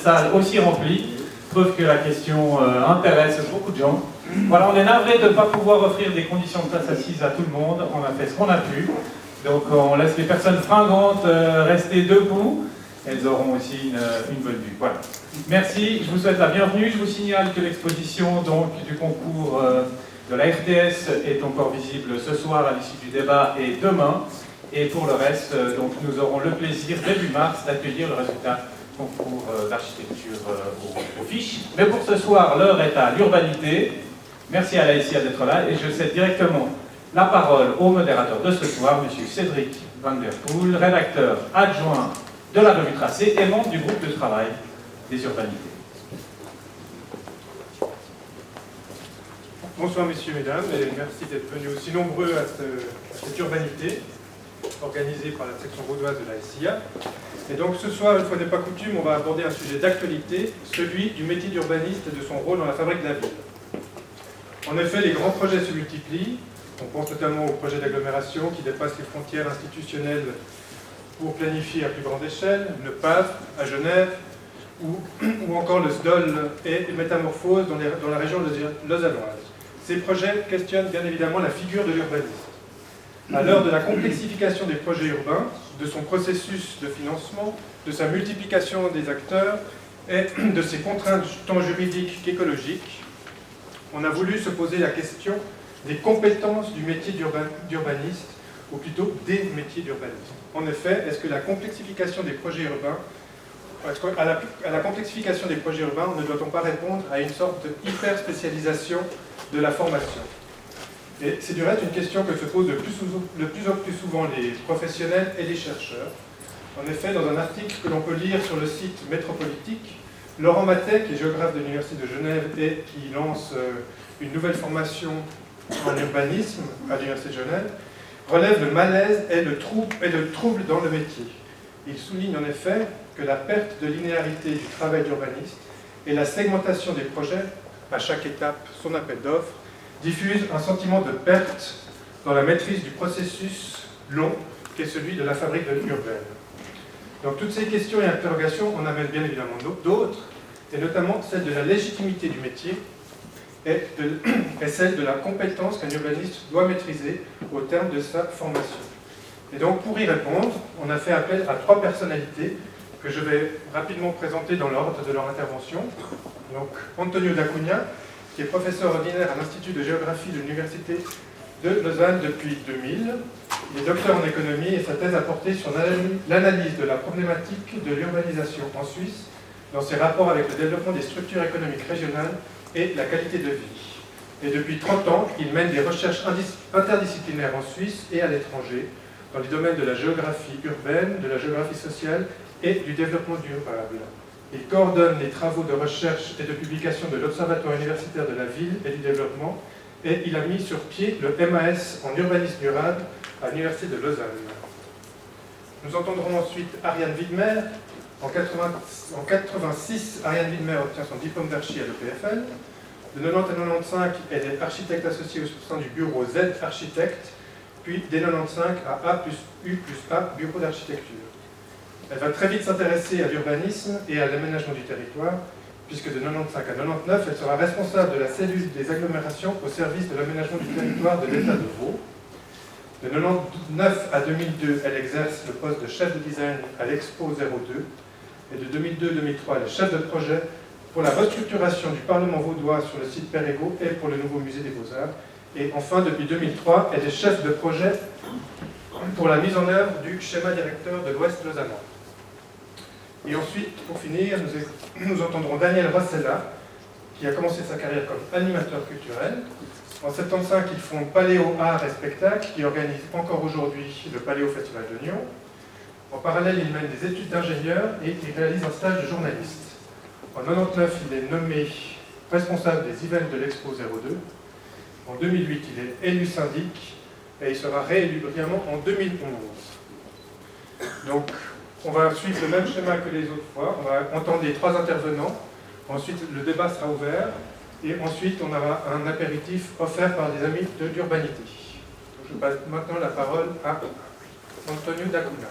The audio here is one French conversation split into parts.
Salle aussi remplie, preuve que la question intéresse beaucoup de gens. Voilà, on est navré de ne pas pouvoir offrir des conditions de place assise à tout le monde, on a fait ce qu'on a pu. Donc on laisse les personnes fringantes rester debout, elles auront aussi une bonne vue. Voilà. Merci, je vous souhaite la bienvenue. Je vous signale que l'exposition du concours de la RTS est encore visible ce soir à l'issue du débat et demain. Et pour le reste, donc, nous aurons le plaisir début mars d'accueillir le résultat concours d'architecture aux fiches. Mais pour ce soir, l'heure est à l'urbanité. Merci à l'ASIA d'être là et je cède directement la parole au modérateur de ce soir, M. Cédric Van der Poel, rédacteur adjoint de la revue Tracé et membre du groupe de travail des urbanités. Bonsoir messieurs, mesdames, et merci d'être venus aussi nombreux à cette urbanité organisée par la section vaudoise de la SIA. Et donc ce soir, une fois n'est pas coutume, on va aborder un sujet d'actualité, celui du métier d'urbaniste et de son rôle dans la fabrique de la ville. En effet, les grands projets se multiplient. On pense notamment aux projets d'agglomération qui dépassent les frontières institutionnelles pour planifier à plus grande échelle, le PAF à Genève, ou encore le SDOL et Métamorphose dans la région lausannoise. Ces projets questionnent bien évidemment la figure de l'urbaniste. À l'heure de la complexification des projets urbains, de son processus de financement, de sa multiplication des acteurs et de ses contraintes tant juridiques qu'écologiques, on a voulu se poser la question des compétences du métier d'urbaniste, ou plutôt des métiers d'urbanisme. En effet, est-ce que la complexification des projets urbains, à la complexification des projets urbains, ne doit-on pas répondre à une sorte de hyper-spécialisation de la formation? Et c'est du reste une question que se posent de plus en plus souvent les professionnels et les chercheurs. En effet, dans un article que l'on peut lire sur le site Métropolitique, Laurent Matet, qui est géographe de l'Université de Genève et qui lance une nouvelle formation en urbanisme à l'Université de Genève, relève le malaise et le trouble dans le métier. Il souligne en effet que la perte de linéarité du travail d'urbaniste et la segmentation des projets, à chaque étape son appel d'offres, diffusent un sentiment de perte dans la maîtrise du processus long qu'est celui de la fabrique urbaine. Donc toutes ces questions et interrogations en amènent bien évidemment d'autres, et notamment celle de la légitimité du métier et celle de la compétence qu'un urbaniste doit maîtriser au terme de sa formation. Et donc pour y répondre, on a fait appel à 3 personnalités que je vais rapidement présenter dans l'ordre de leur intervention. Donc Antonio D'Acunha, qui est professeur ordinaire à l'Institut de géographie de l'Université de Lausanne depuis 2000. Il est docteur en économie et sa thèse a porté sur l'analyse de la problématique de l'urbanisation en Suisse dans ses rapports avec le développement des structures économiques régionales et la qualité de vie. Et depuis 30 ans, il mène des recherches interdisciplinaires en Suisse et à l'étranger dans les domaines de la géographie urbaine, de la géographie sociale et du développement durable. Il coordonne les travaux de recherche et de publication de l'Observatoire universitaire de la ville et du développement et il a mis sur pied le MAS en urbanisme durable à l'Université de Lausanne. Nous entendrons ensuite Ariane Widmer. En 1986, Ariane Widmer obtient son diplôme d'archi à l'EPFL. De 90 à 95, elle est architecte associée au sein du bureau Z Architecte, puis dès 95 à A+U+A, bureau d'architecture. Elle va très vite s'intéresser à l'urbanisme et à l'aménagement du territoire, puisque de 95 à 99, elle sera responsable de la cellule des agglomérations au service de l'aménagement du territoire de l'État de Vaud. De 1999 à 2002, elle exerce le poste de chef de design à l'Expo 02, et de 2002-2003, elle est chef de projet pour la restructuration du Parlement vaudois sur le site Perregaux et pour le nouveau musée des Beaux-Arts. Et enfin, depuis 2003, elle est chef de projet pour la mise en œuvre du schéma directeur de l'Ouest lausannois. Et ensuite, pour finir, nous entendrons Daniel Rossella, qui a commencé sa carrière comme animateur culturel. En 1975, il fonde Paléo Art et Spectacle, qui organise encore aujourd'hui le Paléo Festival de Nyon. En parallèle, il mène des études d'ingénieur et il réalise un stage de journaliste. En 1999, il est nommé responsable des events de l'Expo 02. En 2008, il est élu syndic et il sera réélu brillamment en 2011. Donc, on va suivre le même schéma que les autres fois. On va entendre les 3 intervenants. Ensuite, le débat sera ouvert. Et ensuite, on aura un apéritif offert par des amis de l'urbanité. Je passe maintenant la parole à Antonio D'Acunha.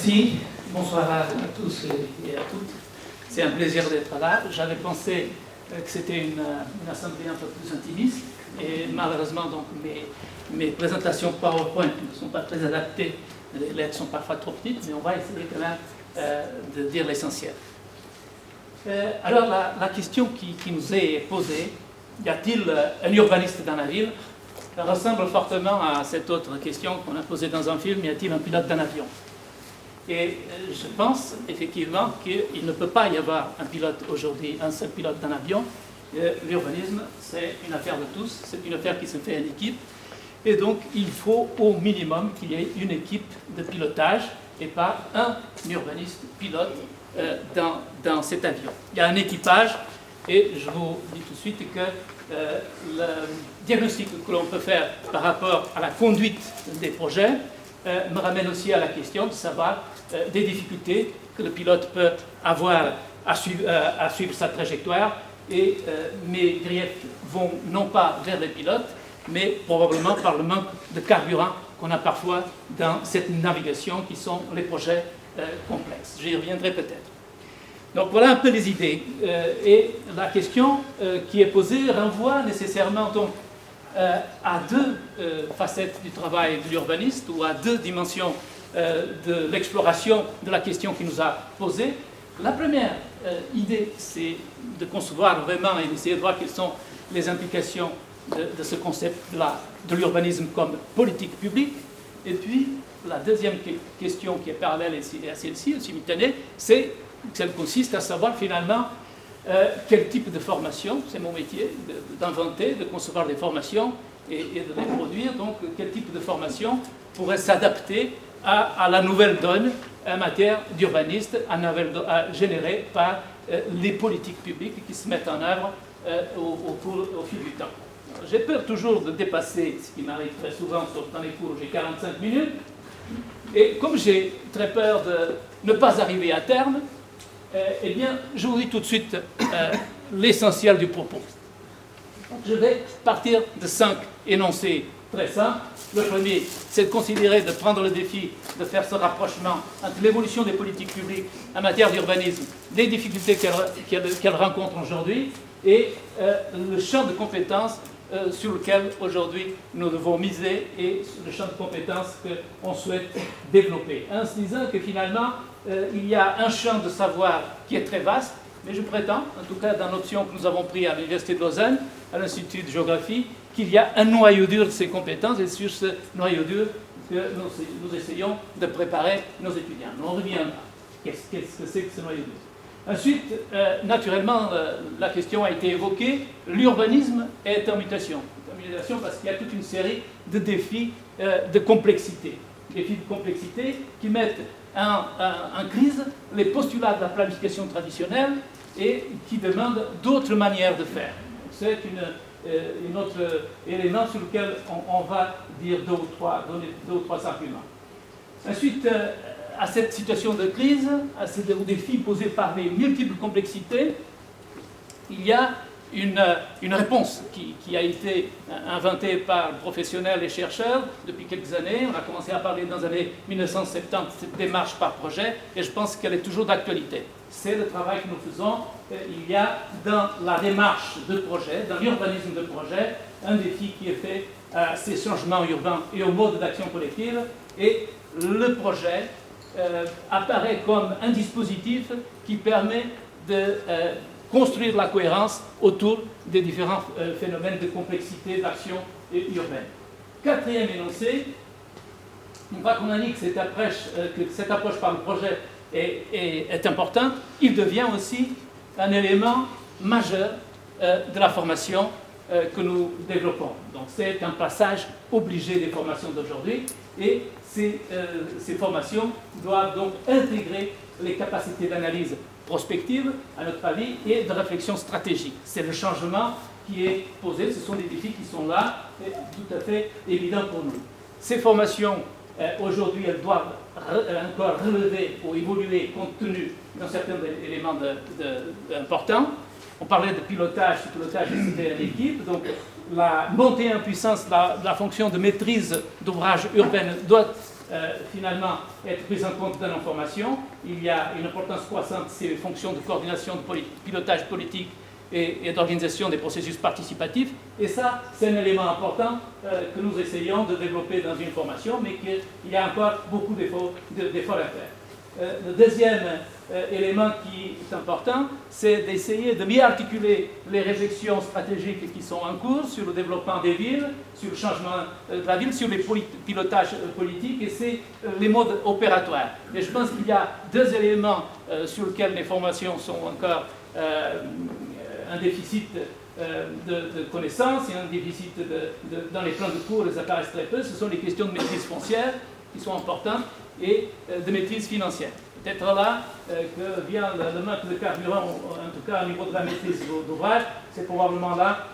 Merci. Bonsoir à tous et à toutes. C'est un plaisir d'être là. J'avais pensé que c'était une assemblée un peu plus intimiste et malheureusement donc mes présentations PowerPoint ne sont pas très adaptées. Les lettres sont parfois trop petites, mais on va essayer quand même de dire l'essentiel. Alors la question qui nous est posée, y a-t-il un urbaniste dans la ville? Ça ressemble fortement à cette autre question qu'on a posée dans un film, y a-t-il un pilote d'un avion? Et je pense effectivement qu'il ne peut pas y avoir un pilote aujourd'hui, un seul pilote d'un avion. L'urbanisme, c'est une affaire de tous, c'est une affaire qui se fait en équipe. Et donc, il faut au minimum qu'il y ait une équipe de pilotage et pas un urbaniste pilote dans cet avion. Il y a un équipage et je vous dis tout de suite que le diagnostic que l'on peut faire par rapport à la conduite des projets me ramène aussi à la question de savoir des difficultés que le pilote peut avoir à suivre sa trajectoire. Et mes griefs vont non pas vers les pilotes, mais probablement par le manque de carburant qu'on a parfois dans cette navigation qui sont les projets complexes. J'y reviendrai peut-être. Donc voilà un peu les idées. Et la question qui est posée renvoie nécessairement donc à deux facettes du travail de l'urbaniste ou à deux dimensions de l'exploration de la question qui nous a posée. La première idée, c'est de concevoir vraiment et d'essayer de voir quelles sont les implications de ce concept-là, de l'urbanisme comme politique publique. Et puis, la deuxième question qui est parallèle à celle-ci, simultanée, c'est celle consiste à savoir finalement quel type de formation, c'est mon métier, d'inventer, de concevoir des formations et de les produire, donc quel type de formation pourrait s'adapter à la nouvelle donne en matière d'urbanisme générée par les politiques publiques qui se mettent en œuvre au fil du temps. J'ai peur toujours de dépasser, ce qui m'arrive très souvent, sauf dans les cours, j'ai 45 minutes, et comme j'ai très peur de ne pas arriver à terme, eh bien, je vous dis tout de suite l'essentiel du propos. Je vais partir de 5 énoncés très simples. Le premier, c'est de considérer, de prendre le défi de faire ce rapprochement entre l'évolution des politiques publiques en matière d'urbanisme, les difficultés qu'elles rencontrent aujourd'hui et le champ de compétences sur lequel aujourd'hui nous devons miser et le champ de compétences qu'on souhaite développer. En se disant que finalement, il y a un champ de savoir qui est très vaste, mais je prétends, en tout cas dans l'option que nous avons prise à l'Université de Lausanne, à l'Institut de géographie, qu'il y a un noyau dur de ces compétences et sur ce noyau dur que nous essayons de préparer nos étudiants. On reviendra. Qu'est-ce que c'est que ce noyau dur? Ensuite, naturellement, la question a été évoquée, l'urbanisme est en mutation. En mutation parce qu'il y a toute une série de défis de complexité. Défis de complexité qui mettent en crise les postulats de la planification traditionnelle et qui demandent d'autres manières de faire. C'est un autre élément sur lequel on va dire donner deux ou trois arguments. Ensuite, à cette situation de crise, à ces défis posés par les multiples complexités, il y a une réponse qui a été inventée par professionnels et chercheurs depuis quelques années. On a commencé à parler dans les années 1970 de cette démarche par projet et je pense qu'elle est toujours d'actualité. C'est le travail que nous faisons. Il y a dans la démarche de projet, dans l'urbanisme de projet, un défi qui est fait à ces changements urbains et au mode d'action collective. Et le projet apparaît comme un dispositif qui permet de construire la cohérence autour des différents phénomènes de complexité d'action urbaine. Quatrième énoncé, une fois qu'on a dit que cette approche par le projet est importante, il devient aussi un élément majeur de la formation que nous développons. Donc c'est un passage obligé des formations d'aujourd'hui et ces formations doivent donc intégrer les capacités d'analyse prospective, à notre avis, et de réflexion stratégique. C'est le changement qui est posé, ce sont des défis qui sont là, et tout à fait évidents pour nous. Ces formations, aujourd'hui, elles doivent encore relever ou évoluer compte tenu d'un certain élément importants. On parlait de pilotage, c'était une équipe, donc la montée en puissance de la fonction de maîtrise d'ouvrage urbaine doit finalement être prise en compte dans l'information. Il y a une importance croissante, ces fonctions de coordination, de pilotage politique et d'organisation des processus participatifs. Et ça, c'est un élément important que nous essayons de développer dans une formation, mais qu'il y a encore beaucoup d'efforts à faire. Le deuxième élément qui est important, c'est d'essayer de mieux articuler les réflexions stratégiques qui sont en cours sur le développement des villes, sur le changement de la ville, sur les pilotages politiques, et c'est les modes opératoires. Et je pense qu'il y a deux éléments sur lesquels les formations sont encore un déficit de connaissances et un déficit dans les plans de cours, ils apparaissent très peu. Ce sont les questions de maîtrise foncière qui sont importantes et de maîtrise financière. Peut-être là que vient le manque de carburant, en tout cas au niveau de la maîtrise d'ouvrage, c'est probablement là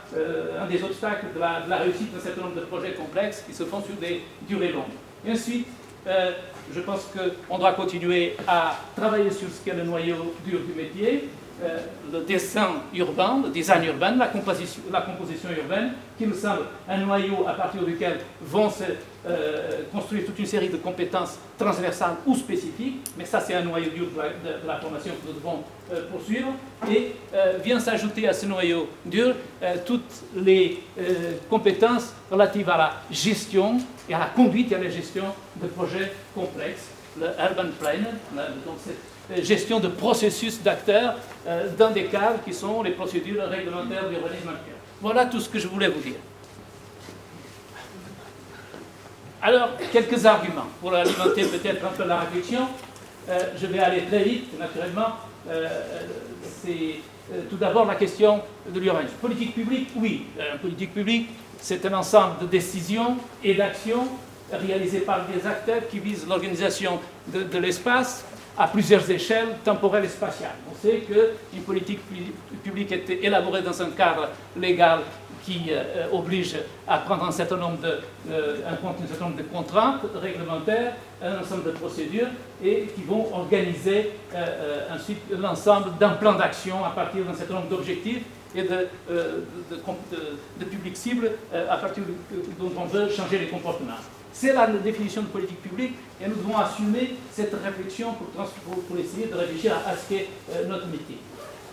un des obstacles de la réussite d'un certain nombre de projets complexes qui se font sur des durées longues. Et ensuite, je pense qu'on doit continuer à travailler sur ce qu'est le noyau dur du métier, le dessin urbain, le design urbain, la composition urbaine, qui me semble un noyau à partir duquel vont se construire toute une série de compétences transversales ou spécifiques, mais ça c'est un noyau dur de la formation que nous devons poursuivre, et vient s'ajouter à ce noyau dur toutes les compétences relatives à la gestion et à la conduite et à la gestion de projets complexes, le urban planning, donc cette gestion de processus d'acteurs dans des cadres qui sont les procédures réglementaires d'urbanisme actuel. Voilà tout ce que je voulais vous dire. Alors, quelques arguments pour alimenter peut-être un peu la réflexion. Je vais aller très vite, naturellement. C'est tout d'abord la question de l'urbanisme. Politique publique, oui. Politique publique, c'est un ensemble de décisions et d'actions réalisées par des acteurs qui visent l'organisation de l'espace à plusieurs échelles temporelles et spatiales. On sait qu'une politique publique est élaborée dans un cadre légal qui oblige à prendre un certain nombre de contraintes réglementaires, un ensemble de procédures, et qui vont organiser ensuite l'ensemble d'un plan d'action à partir d'un certain nombre d'objectifs et de publics cibles à partir dont on veut changer les comportements. C'est la définition de politique publique et nous devons assumer cette réflexion pour essayer de réfléchir à ce qu'est notre métier.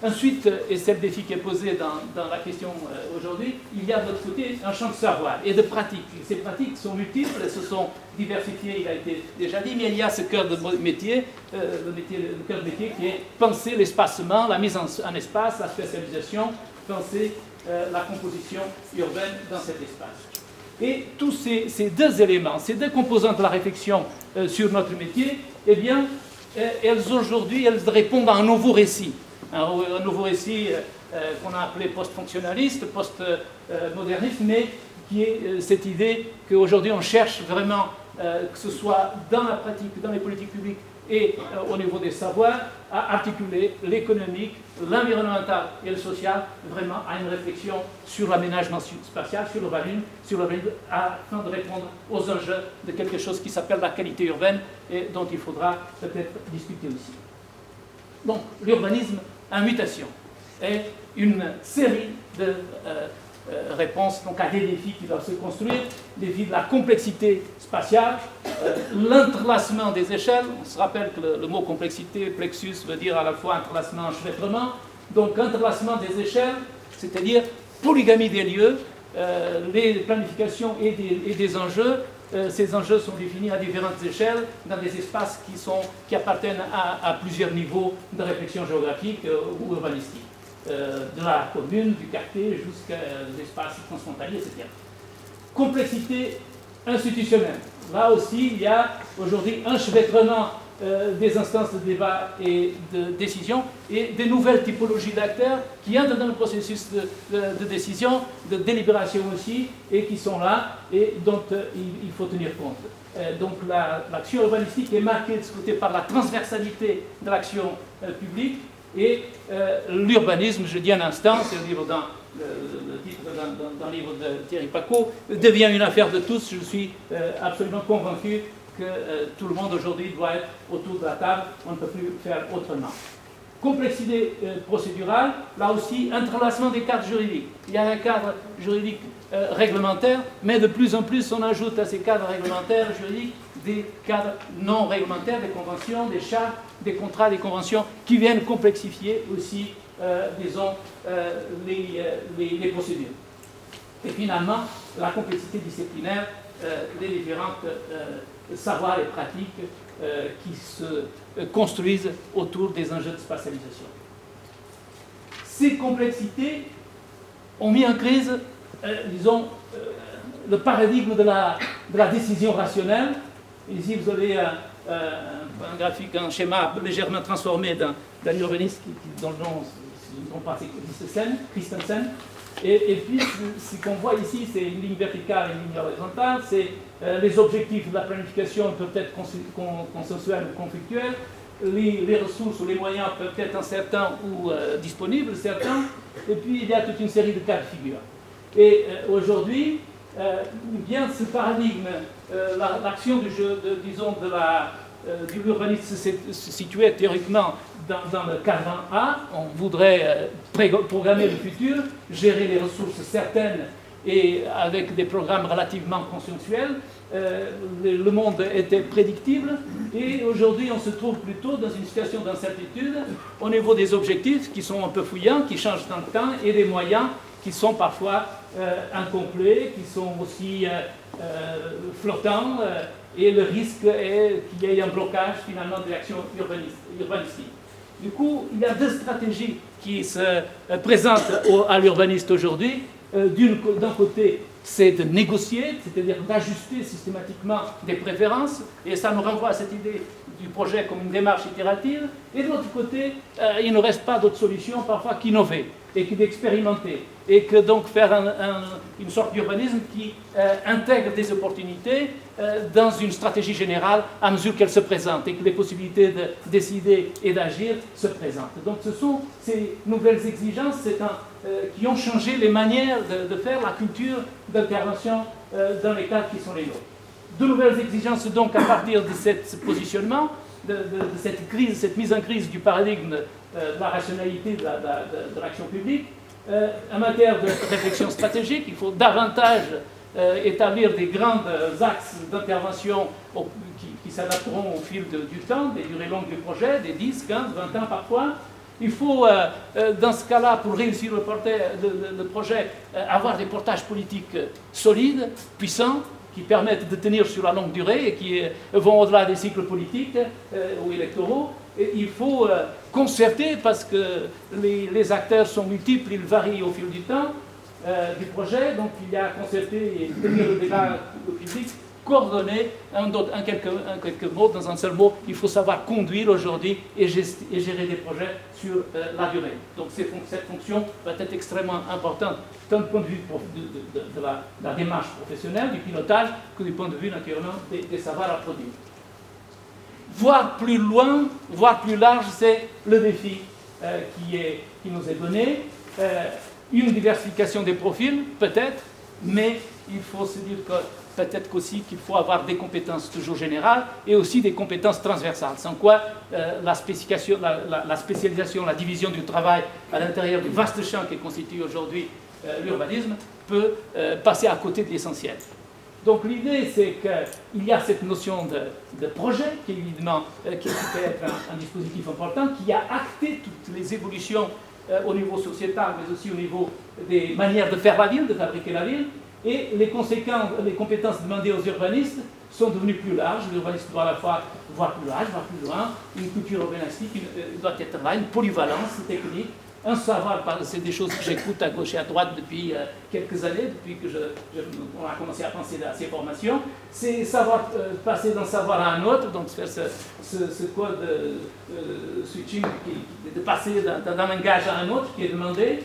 Ensuite, et c'est le défi qui est posé dans la question aujourd'hui, il y a de l'autre côté un champ de savoir et de pratique. Ces pratiques sont multiples, elles se sont diversifiées, il a été déjà dit, mais il y a ce cœur de métier, le cœur de métier qui est penser l'espacement, la mise en espace, la spécialisation, penser la composition urbaine dans cet espace. Et tous ces deux éléments, ces deux composantes de la réflexion sur notre métier, eh bien, elles aujourd'hui, elles répondent à un nouveau récit. Un nouveau récit qu'on a appelé post-fonctionnaliste, post-moderniste, mais qui est cette idée qu'aujourd'hui on cherche vraiment, que ce soit dans la pratique, dans les politiques publiques et au niveau des savoirs, à articuler l'économique, l'environnemental et le social vraiment à une réflexion sur l'aménagement spatial, sur l'urbanisme, afin de répondre aux enjeux de quelque chose qui s'appelle la qualité urbaine et dont il faudra peut-être discuter aussi. Donc l'urbanisme en mutation est une série de réponses donc, à des défis qui doivent se construire, des défis de la complexité spatiale, l'entrelacement des échelles. On se rappelle que le mot complexité, plexus, veut dire à la fois entrelacement, enchevêtrement. Donc entrelacement des échelles, c'est-à-dire polygamie des lieux, les planifications et des enjeux. Ces enjeux sont définis à différentes échelles dans des espaces qui appartiennent à plusieurs niveaux de réflexion géographique ou urbanistique. De la commune, du quartier, jusqu'à l'espace transfrontalier, etc. Complexité institutionnelle. Là aussi, il y a aujourd'hui un enchevêtrement des instances de débat et de décision et des nouvelles typologies d'acteurs qui entrent dans le processus de décision, de délibération aussi, et qui sont là et dont il faut tenir compte. Donc l'action urbanistique est marquée de ce côté par la transversalité de l'action publique. Et l'urbanisme, je dis un instant, c'est le livre le titre d'un livre de Thierry Pacaud, devient une affaire de tous. Je suis absolument convaincu que tout le monde aujourd'hui doit être autour de la table, on ne peut plus faire autrement. Complexité procédurale, là aussi, entrelacement des cadres juridiques. Il y a un cadre juridique réglementaire, mais de plus en plus on ajoute à ces cadres réglementaires juridiques des cadres non réglementaires, des conventions, des chartes, des contrats, des conventions qui viennent complexifier aussi, disons, les procédures. Et finalement, la complexité disciplinaire des différents savoirs et pratiques qui se construisent autour des enjeux de spatialisation. Ces complexités ont mis en crise, disons, le paradigme de la décision rationnelle. Ici, vous avez un graphique, un schéma légèrement transformé d'un urbaniste dont le nom, si je ne me trompe pas, c'est Christensen. Et puis, ce qu'on voit ici, c'est une ligne verticale et une ligne horizontale. C'est les objectifs de la planification peuvent être consensuels ou conflictuels. Les ressources ou les moyens peuvent être incertains ou disponibles, certains. Et puis, il y a toute une série de cas de figure. Et aujourd'hui, bien ce paradigme, l'action du jeu, disons, de l'urbanisme se situait théoriquement dans le cadre 1A. On voudrait programmer le futur, gérer les ressources certaines et avec des programmes relativement consensuels. Le monde était prédictible et aujourd'hui on se trouve plutôt dans une situation d'incertitude au niveau des objectifs qui sont un peu fouillants, qui changent dans le temps, et des moyens qui sont parfois incomplets, qui sont aussi flottants, et le risque est qu'il y ait un blocage finalement de l'action urbanistique. Du coup, il y a deux stratégies qui se présentent à l'urbaniste aujourd'hui. D'un côté, c'est de négocier, c'est-à-dire d'ajuster systématiquement des préférences, et ça nous renvoie à cette idée du projet comme une démarche itérative. Et de l'autre côté, il ne reste pas d'autre solution parfois qu'innover et d'expérimenter, et que donc faire une sorte d'urbanisme qui intègre des opportunités dans une stratégie générale à mesure qu'elle se présente, et que les possibilités de décider et d'agir se présentent. Donc ce sont ces nouvelles exigences qui ont changé les manières de faire la culture d'intervention dans les cadres qui sont les nôtres. De nouvelles exigences donc à partir de ce positionnement, de cette crise, cette mise en crise du paradigme de la rationalité de l'action publique. En matière de réflexion stratégique, il faut davantage établir des grands axes d'intervention qui s'adapteront au fil du temps, des durées longues du projet, des 10, 15, 20 ans parfois. Il faut, dans ce cas-là, pour réussir le projet, avoir des portages politiques solides, puissants, qui permettent de tenir sur la longue durée et qui vont au-delà des cycles politiques ou électoraux. Et il faut concerter parce que les acteurs sont multiples, ils varient au fil du temps du projet, donc il y a à concerter et tenir le débat public, coordonner, en quelques mots, dans un seul mot, il faut savoir conduire aujourd'hui et gérer des projets sur la durée. Donc cette fonction va être extrêmement importante, tant du point de vue de la démarche professionnelle, du pilotage, que du point de vue naturellement des savoirs à produire. Voir plus loin, voir plus large, c'est le défi qui nous est donné. Une diversification des profils, peut-être, mais il faut se dire que peut-être qu'aussi qu'il faut avoir des compétences toujours générales et aussi des compétences transversales, sans quoi la spécialisation, la division du travail à l'intérieur du vaste champ qui constitue aujourd'hui l'urbanisme peut passer à côté de l'essentiel. Donc l'idée, c'est qu'il y a cette notion de projet qui, évidemment, qui peut être un dispositif important, qui a acté toutes les évolutions au niveau sociétal, mais aussi au niveau des manières de faire la ville, de fabriquer la ville. Et les compétences demandées aux urbanistes sont devenues plus larges. L'urbaniste doit à la fois voir plus large, voir plus loin. Une culture urbanistique doit être là, une polyvalence technique, un savoir, c'est des choses que j'écoute à gauche et à droite depuis quelques années, depuis que on a commencé à penser à ces formations. C'est savoir passer d'un savoir à un autre, donc faire ce code switching, de passer d'un langage à un autre qui est demandé.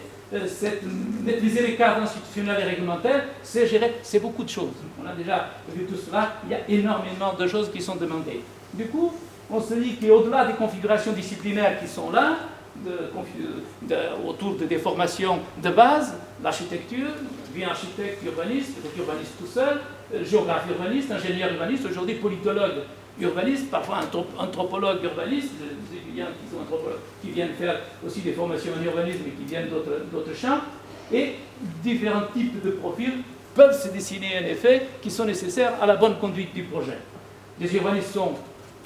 Maîtriser les cadres institutionnels et réglementaires, c'est beaucoup de choses. On a déjà vu tout cela, il y a énormément de choses qui sont demandées. Du coup, on se dit qu'au-delà des configurations disciplinaires qui sont là, autour des formations de base, l'architecture, vie architecte, urbaniste, urbaniste tout seul, géographe urbaniste, ingénieur urbaniste, aujourd'hui politologue urbaniste, parfois anthropologue urbaniste, des étudiants qui sont anthropologues, qui viennent faire aussi des formations en urbanisme et qui viennent d'autres champs, et différents types de profils peuvent se dessiner en effet qui sont nécessaires à la bonne conduite du projet. Les urbanistes sont,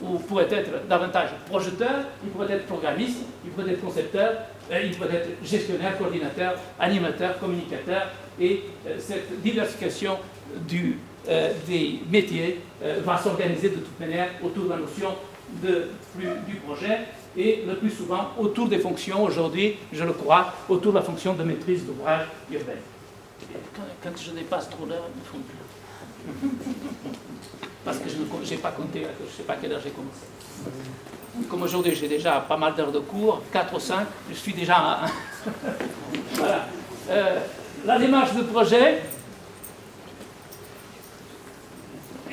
ou pourraient être davantage projeteurs, ils pourraient être programmistes, ils pourraient être concepteurs, ils pourraient être gestionnaires, coordinateurs, animateurs, communicateurs, et cette diversification des métiers va s'organiser de toute manière autour de la notion du projet et le plus souvent autour des fonctions, aujourd'hui, je le crois, autour de la fonction de maîtrise d'ouvrage urbain. Quand je dépasse trop l'heure, ils ne font plus. Parce que je n'ai pas compté, je ne sais pas à quelle heure j'ai commencé. Comme aujourd'hui j'ai déjà pas mal d'heures de cours, 4 ou 5, je suis déjà à... Voilà. La démarche de projet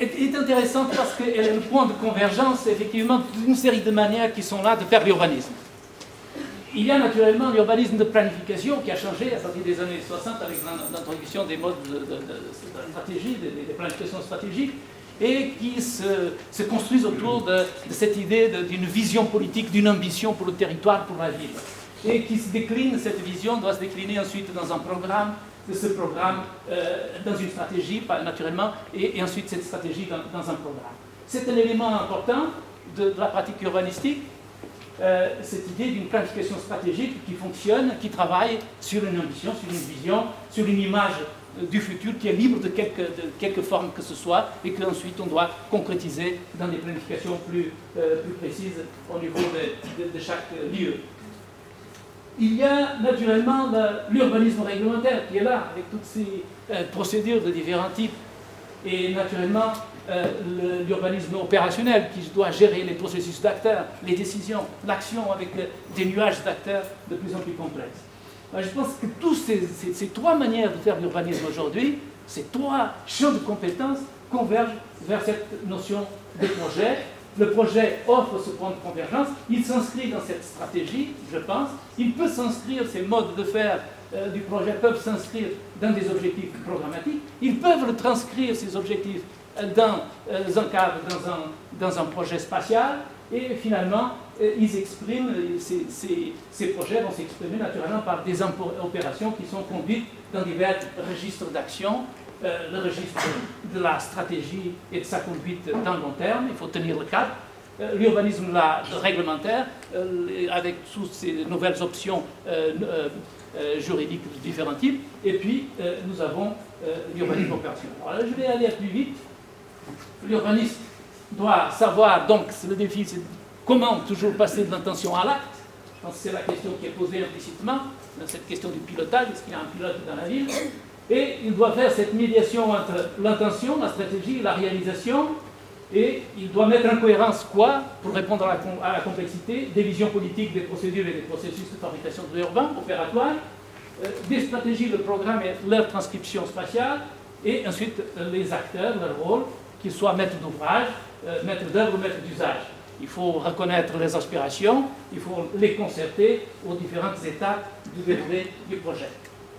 est intéressante parce qu'elle est le point de convergence, effectivement, d'une série de manières qui sont là de faire l'urbanisme. Il y a naturellement l'urbanisme de planification qui a changé à partir des années 60 avec l'introduction des modes de stratégie, des planifications stratégiques, et qui se construisent autour de cette idée d'une vision politique, d'une ambition pour le territoire, pour la ville. Et qui se décline, cette vision doit se décliner ensuite dans un programme, de ce programme dans une stratégie, naturellement, et ensuite cette stratégie dans un programme. C'est un élément important de la pratique urbanistique, cette idée d'une planification stratégique qui fonctionne, qui travaille sur une ambition, sur une vision, sur une image du futur qui est libre de quelque forme que ce soit et qu'ensuite on doit concrétiser dans des planifications plus précises au niveau de chaque lieu. Il y a naturellement l'urbanisme réglementaire qui est là, avec toutes ces procédures de différents types, et naturellement l'urbanisme opérationnel qui doit gérer les processus d'acteurs, les décisions, l'action avec des nuages d'acteurs de plus en plus complexes. Alors, je pense que toutes ces trois manières de faire l'urbanisme aujourd'hui, ces trois champs de compétences convergent vers cette notion de projet. Le projet offre ce point de convergence, il s'inscrit dans cette stratégie, je pense. Il peut s'inscrire, ces modes de faire du projet peuvent s'inscrire dans des objectifs programmatiques. Ils peuvent le transcrire, ces objectifs, dans un cadre, dans un projet spatial. Et finalement, ils expriment, ces projets vont s'exprimer naturellement par des opérations qui sont conduites dans divers registres d'action. Le registre de la stratégie et de sa conduite dans le long terme, il faut tenir le cap. L'urbanisme réglementaire, avec toutes ces nouvelles options juridiques de différents types. Et puis, nous avons l'urbanisme opérationnel. Alors là, je vais aller plus vite. L'urbaniste doit savoir, donc, le défi, c'est comment toujours passer de l'intention à l'acte. Je pense que c'est la question qui est posée implicitement, dans cette question du pilotage, est-ce qu'il y a un pilote dans la ville? Et il doit faire cette médiation entre l'intention, la stratégie et la réalisation. Et il doit mettre en cohérence quoi? Pour répondre à la complexité des visions politiques, des procédures et des processus de fabrication de l'urbain, opératoire, des stratégies, le programme et leur transcription spatiale, et ensuite les acteurs, leur rôle, qu'ils soient maîtres d'ouvrage, maîtres d'œuvre ou maîtres d'usage. Il faut reconnaître les aspirations, il faut les concerter aux différentes étapes du déroulé du projet.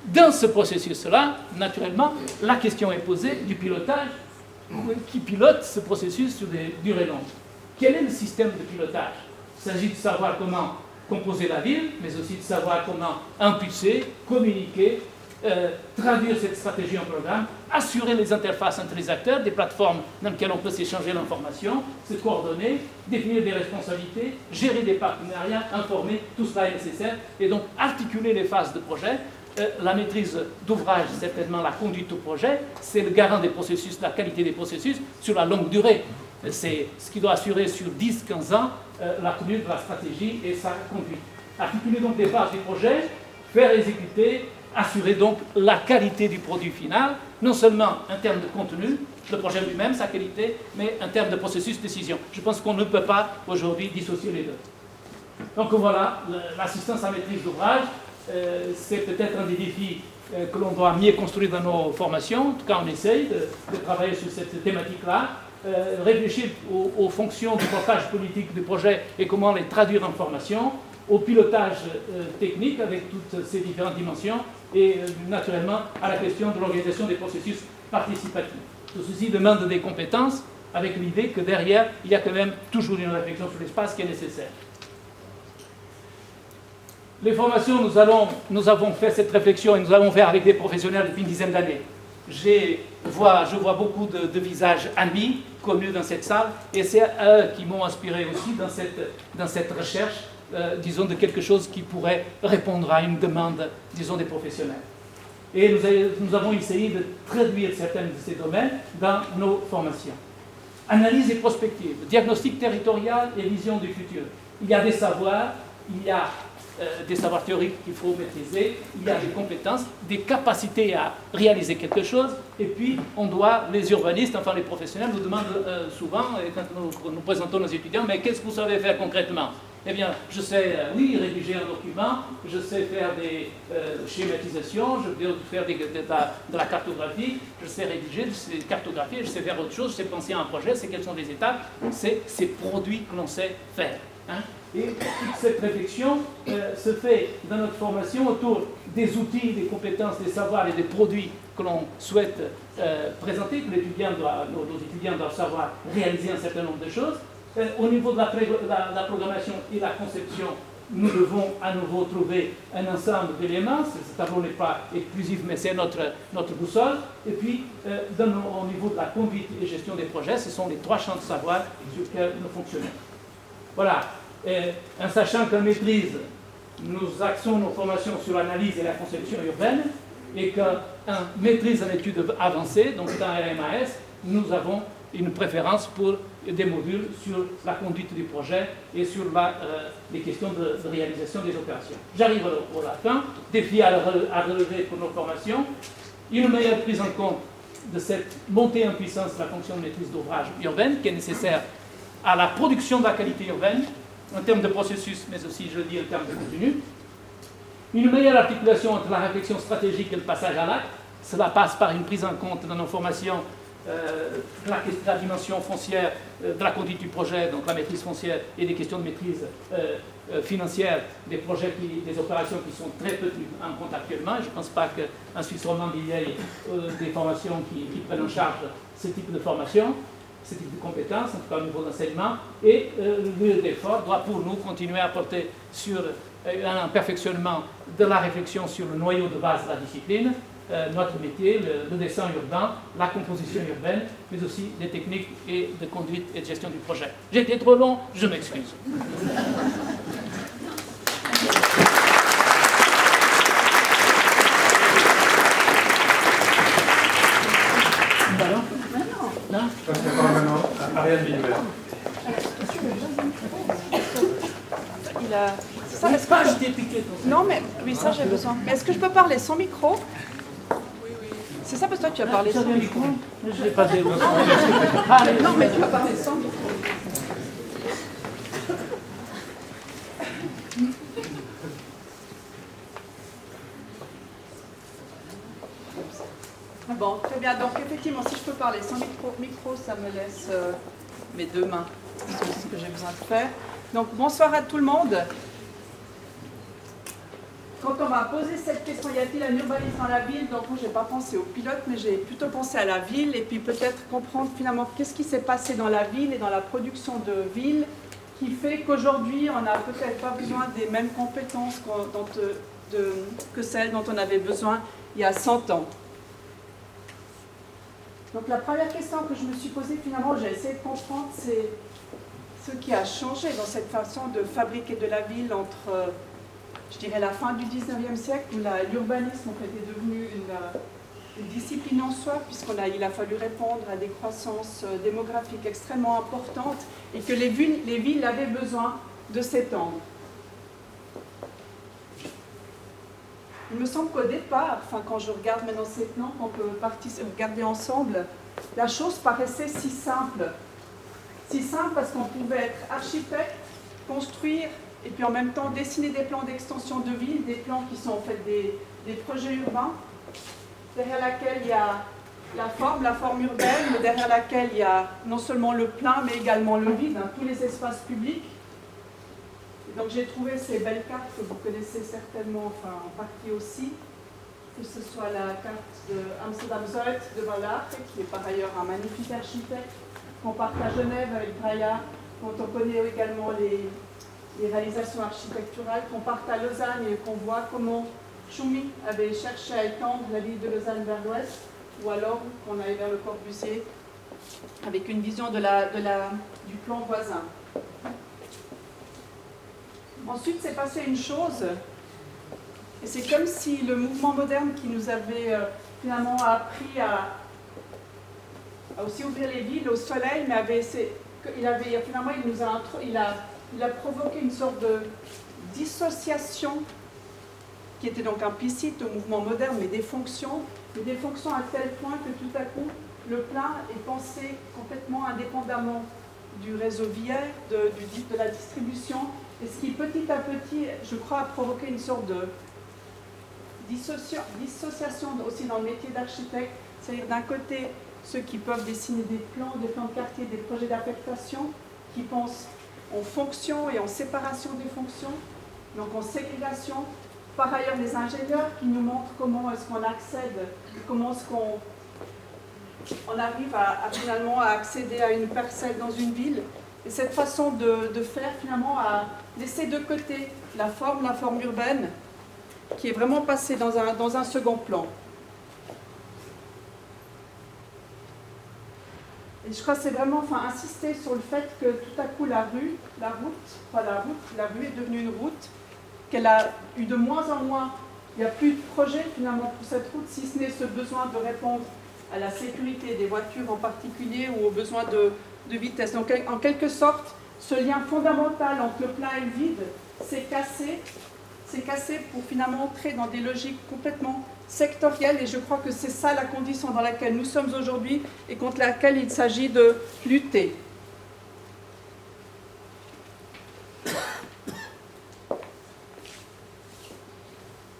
Dans ce processus-là, naturellement, la question est posée du pilotage. Qui pilote ce processus sur des durées longues? Quel est le système de pilotage? Il s'agit de savoir comment composer la ville, mais aussi de savoir comment impulser, communiquer, traduire cette stratégie en programme, assurer les interfaces entre les acteurs, des plateformes dans lesquelles on peut s'échanger l'information, se coordonner, définir des responsabilités, gérer des partenariats, informer, tout cela est nécessaire, et donc articuler les phases de projet. La maîtrise d'ouvrage, certainement la conduite au projet, c'est le garant des processus, de la qualité des processus sur la longue durée. C'est ce qui doit assurer sur 10-15 ans la conduite de la stratégie et sa conduite. Articuler donc des phases du projet, faire exécuter, assurer donc la qualité du produit final, non seulement en termes de contenu, le projet lui-même, sa qualité, mais en termes de processus de décision. Je pense qu'on ne peut pas aujourd'hui dissocier les deux. Donc voilà, l'assistance à maîtrise d'ouvrage, c'est peut-être un des défis que l'on doit mieux construire dans nos formations. En tout cas, on essaye de travailler sur cette thématique-là, réfléchir aux fonctions du portage politique du projet et comment les traduire en formation, au pilotage technique avec toutes ces différentes dimensions et naturellement à la question de l'organisation des processus participatifs. Tout ceci demande des compétences avec l'idée que derrière, il y a quand même toujours une réflexion sur l'espace qui est nécessaire. Les formations, nous avons fait cette réflexion et nous avons fait avec des professionnels depuis une dizaine d'années. Je vois beaucoup de visages amis connus dans cette salle, et c'est eux qui m'ont inspiré aussi dans cette recherche, disons, de quelque chose qui pourrait répondre à une demande, disons, des professionnels. Et nous avons essayé de traduire certains de ces domaines dans nos formations. Analyse et prospective, diagnostic territorial et vision du futur. Il y a des savoirs, il y a des savoirs théoriques qu'il faut maîtriser, il y a des compétences, des capacités à réaliser quelque chose, et puis on doit, les urbanistes, enfin les professionnels, nous demandent souvent, quand nous présentons nos étudiants, mais qu'est-ce que vous savez faire concrètement? Eh bien, je sais, oui, rédiger un document, je sais faire des schématisations, je sais faire de la cartographie, je sais rédiger, je sais cartographier, je sais faire autre chose, je sais penser à un projet, c'est quelles sont les étapes, c'est ces produits que l'on sait faire. Hein? Et toute cette réflexion se fait dans notre formation autour des outils, des compétences, des savoirs et des produits que l'on souhaite présenter, que nos étudiants doivent savoir réaliser un certain nombre de choses. Au niveau de la programmation et la conception, nous devons à nouveau trouver un ensemble d'éléments. Ce tableau n'est pas exclusif, mais c'est notre boussole. Et puis, au niveau de la conduite et gestion des projets, ce sont les 3 champs de savoir sur lesquels nous fonctionnons. Voilà. En sachant qu'en maîtrise, nous axons nos formations sur l'analyse et la conception urbaine, et qu'en maîtrise en études avancées, donc dans LMAS, nous avons une préférence pour des modules sur la conduite du projet et sur les questions de réalisation des opérations. J'arrive à la fin. Défi à relever pour nos formations. Une meilleure prise en compte de cette montée en puissance de la fonction de maîtrise d'ouvrage urbaine qui est nécessaire à la production de la qualité urbaine, en termes de processus, mais aussi, je le dis, en termes de contenu. Une meilleure articulation entre la réflexion stratégique et le passage à l'acte. Cela passe par une prise en compte dans nos formations de la dimension foncière, de la conduite du projet, donc la maîtrise foncière, et des questions de maîtrise financière des projets, des opérations qui sont très peu prises en compte actuellement. Je ne pense pas qu'en Suisse romande, il y ait des formations qui prennent en charge ce type de formation, ce type de compétences, en tout cas au niveau d'enseignement. Et le lieu d'effort doit pour nous continuer à porter sur un perfectionnement de la réflexion sur le noyau de base de la discipline, notre métier, le dessin urbain, la composition urbaine, mais aussi des techniques et de conduite et de gestion du projet. J'ai été trop long, je m'excuse. Non. Je passe la parole maintenant à Ariane Villeneuve. Il a... Ça, est-ce que je t'ai piqué? Non, mais oui, ça j'ai besoin. Mais est-ce que je peux parler sans micro? C'est ça parce que toi tu as parlé sans micro. Je l'ai pas dit. Non, mais tu as parlé sans micro. Bon, très bien. Donc effectivement, si je peux parler sans micro, ça me laisse mes 2 mains. C'est ce que j'ai besoin de faire. Donc bonsoir à tout le monde. Quand on m'a posé cette question, y a-t-il un urbanisme dans la ville? Donc moi, je n'ai pas pensé au pilote, mais j'ai plutôt pensé à la ville et puis peut-être comprendre finalement qu'est-ce qui s'est passé dans la ville et dans la production de ville qui fait qu'aujourd'hui, on n'a peut-être pas besoin des mêmes compétences que celles dont on avait besoin il y a 100 ans. Donc la première question que je me suis posée, finalement, j'ai essayé de comprendre, c'est ce qui a changé dans cette façon de fabriquer de la ville entre... je dirais la fin du 19e siècle, où l'urbanisme était devenu une discipline en soi, puisqu'il a fallu répondre à des croissances démographiques extrêmement importantes, et que les villes avaient besoin de s'étendre. Il me semble qu'au départ, quand je regarde maintenant ces plans, qu'on peut regarder ensemble, la chose paraissait si simple. Si simple parce qu'on pouvait être architecte, construire, et puis en même temps dessiner des plans d'extension de ville, des plans qui sont en fait des projets urbains, derrière laquelle il y a la forme urbaine, mais derrière laquelle il y a non seulement le plein, mais également le vide, tous les espaces publics. Et donc j'ai trouvé ces belles cartes que vous connaissez certainement, enfin en partie aussi, que ce soit la carte de Amsterdam Zuid de Wallach, qui est par ailleurs un magnifique architecte, qu'on part à Genève avec Braillard, dont on connaît également les réalisations architecturales, qu'on parte à Lausanne et qu'on voit comment Tchoumi avait cherché à étendre la ville de Lausanne vers l'ouest, ou alors qu'on aille vers le Corbusier avec une vision du plan voisin. Ensuite, s'est passé une chose, et c'est comme si le mouvement moderne qui nous avait finalement appris à aussi ouvrir les villes au soleil, mais il a provoqué une sorte de dissociation qui était donc implicite au mouvement moderne, mais des fonctions à tel point que tout à coup, le plein est pensé complètement indépendamment du réseau viaire, de la distribution, et ce qui petit à petit, je crois, a provoqué une sorte de dissociation aussi dans le métier d'architecte, c'est-à-dire d'un côté, ceux qui peuvent dessiner des plans de quartier, des projets d'affectation, qui pensent en fonction et en séparation des fonctions, donc en ségrégation. Par ailleurs, les ingénieurs qui nous montrent comment est-ce qu'on accède, comment est-ce qu'on arrive finalement à accéder à une parcelle dans une ville. Et cette façon de faire finalement à laisser de côté la forme urbaine, qui est vraiment passée dans un second plan. Et je crois que c'est vraiment insister sur le fait que tout à coup la rue est devenue une route, qu'elle a eu de moins en moins, il n'y a plus de projet finalement pour cette route, si ce n'est ce besoin de répondre à la sécurité des voitures en particulier ou au besoin de vitesse. Donc en quelque sorte, ce lien fondamental entre le plein et le vide s'est cassé pour finalement entrer dans des logiques complètement sectorielles, et je crois que c'est ça la condition dans laquelle nous sommes aujourd'hui et contre laquelle il s'agit de lutter.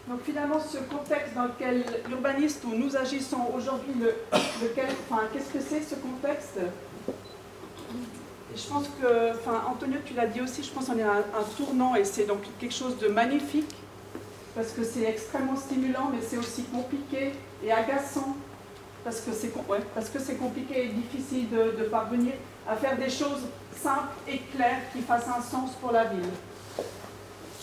Donc finalement, ce contexte dans lequel l'urbaniste où nous agissons aujourd'hui, qu'est-ce que c'est ce contexte? Et je pense que, Antonio, tu l'as dit aussi, je pense qu'on est à un tournant, et c'est donc quelque chose de magnifique, parce que c'est extrêmement stimulant, mais c'est aussi compliqué et agaçant, parce que c'est compliqué et difficile de parvenir à faire des choses simples et claires qui fassent un sens pour la ville.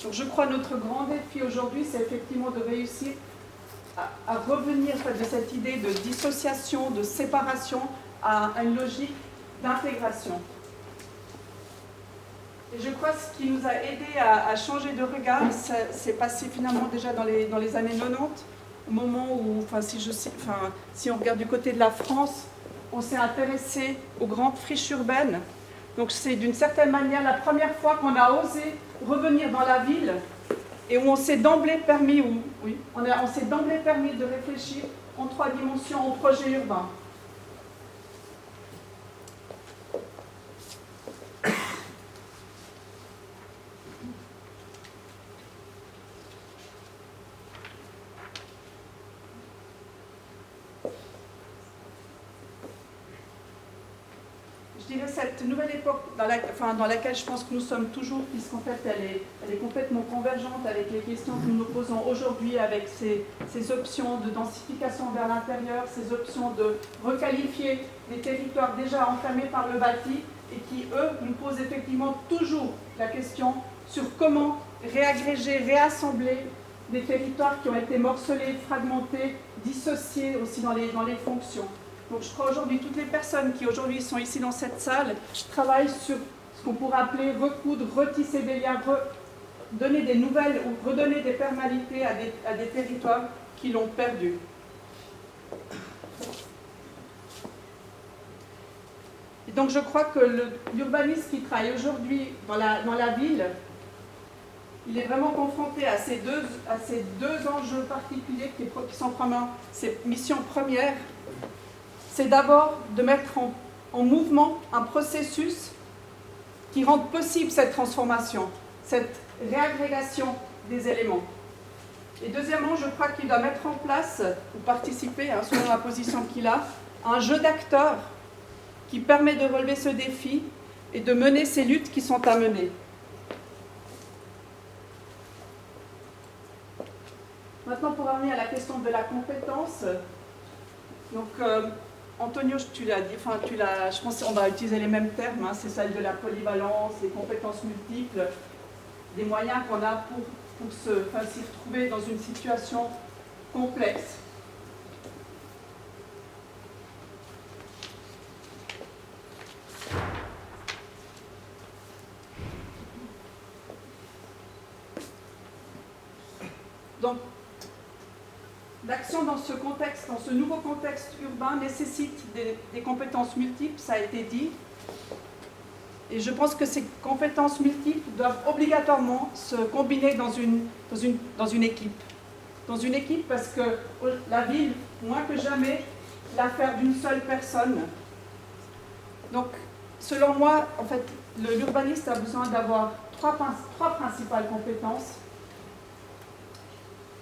Donc je crois que notre grand défi aujourd'hui, c'est effectivement de réussir à revenir de cette idée de dissociation, de séparation, à une logique d'intégration. Et je crois que ce qui nous a aidé à changer de regard, c'est passé finalement déjà dans les années 90, au moment où, si on regarde du côté de la France, on s'est intéressé aux grandes friches urbaines. Donc c'est d'une certaine manière la première fois qu'on a osé revenir dans la ville et où on s'est d'emblée permis de réfléchir en 3 dimensions au projet urbain. Je dirais cette nouvelle époque dans laquelle je pense que nous sommes toujours, puisqu'en fait elle est complètement convergente avec les questions que nous nous posons aujourd'hui, avec ces options de densification vers l'intérieur, ces options de requalifier des territoires déjà enfermés par le bâti, et qui, eux, nous posent effectivement toujours la question sur comment réagréger, réassembler des territoires qui ont été morcelés, fragmentés, dissociés aussi dans les fonctions. Donc je crois aujourd'hui, toutes les personnes qui aujourd'hui sont ici dans cette salle travaillent sur ce qu'on pourrait appeler recoudre, retisser des liens, donner des nouvelles ou redonner des perméabilités à des territoires qui l'ont perdu. Et donc je crois que l'urbaniste qui travaille aujourd'hui dans la ville, il est vraiment confronté à ces deux enjeux particuliers qui sont vraiment ses missions premières. C'est d'abord de mettre en mouvement un processus qui rende possible cette transformation, cette réagrégation des éléments. Et deuxièmement, je crois qu'il doit mettre en place, ou participer, selon la position qu'il a, à un jeu d'acteurs qui permet de relever ce défi et de mener ces luttes qui sont à mener. Maintenant, pour revenir à la question de la compétence, donc Antonio, tu l'as dit, je pense qu'on va utiliser les mêmes termes, c'est celle de la polyvalence, des compétences multiples, des moyens qu'on a pour s'y retrouver dans une situation complexe. Donc, l'action dans ce contexte, dans ce nouveau contexte urbain, nécessite des compétences multiples, ça a été dit. Et je pense que ces compétences multiples doivent obligatoirement se combiner dans une équipe. Dans une équipe parce que la ville, moins que jamais, l'affaire d'une seule personne. Donc, selon moi, en fait, l'urbaniste a besoin d'avoir trois principales compétences.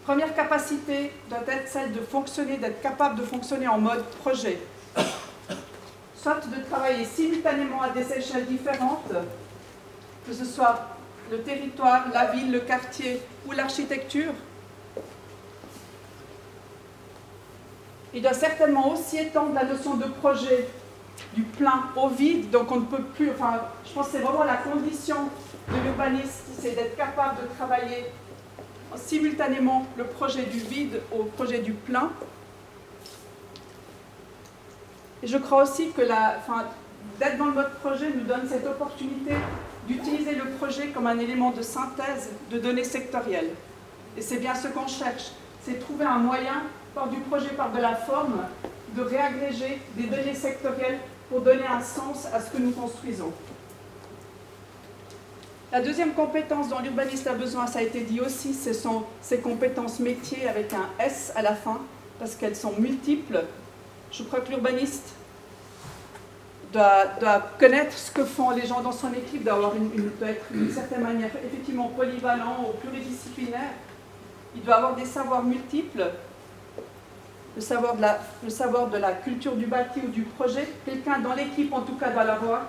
Première capacité doit être celle de fonctionner, d'être capable de fonctionner en mode projet. Soit de travailler simultanément à des échelles différentes, que ce soit le territoire, la ville, le quartier ou l'architecture. Il doit certainement aussi étendre la notion de projet du plein au vide, donc on ne peut plus, enfin, je pense que c'est vraiment la condition de l'urbaniste, c'est d'être capable de travailler simultanément le projet du vide au projet du plein. Et je crois aussi que d'être dans le mode projet nous donne cette opportunité d'utiliser le projet comme un élément de synthèse de données sectorielles. Et c'est bien ce qu'on cherche, c'est trouver un moyen, par du projet, par de la forme, de réagréger des données sectorielles pour donner un sens à ce que nous construisons. La deuxième compétence dont l'urbaniste a besoin, ça a été dit aussi, ce sont ses compétences métiers avec un S à la fin, parce qu'elles sont multiples. Je crois que l'urbaniste doit connaître ce que font les gens dans son équipe, doit être d'une certaine manière effectivement polyvalent ou pluridisciplinaire. Il doit avoir des savoirs multiples, le savoir de la culture du bâti ou du projet. Quelqu'un dans l'équipe, en tout cas, doit l'avoir.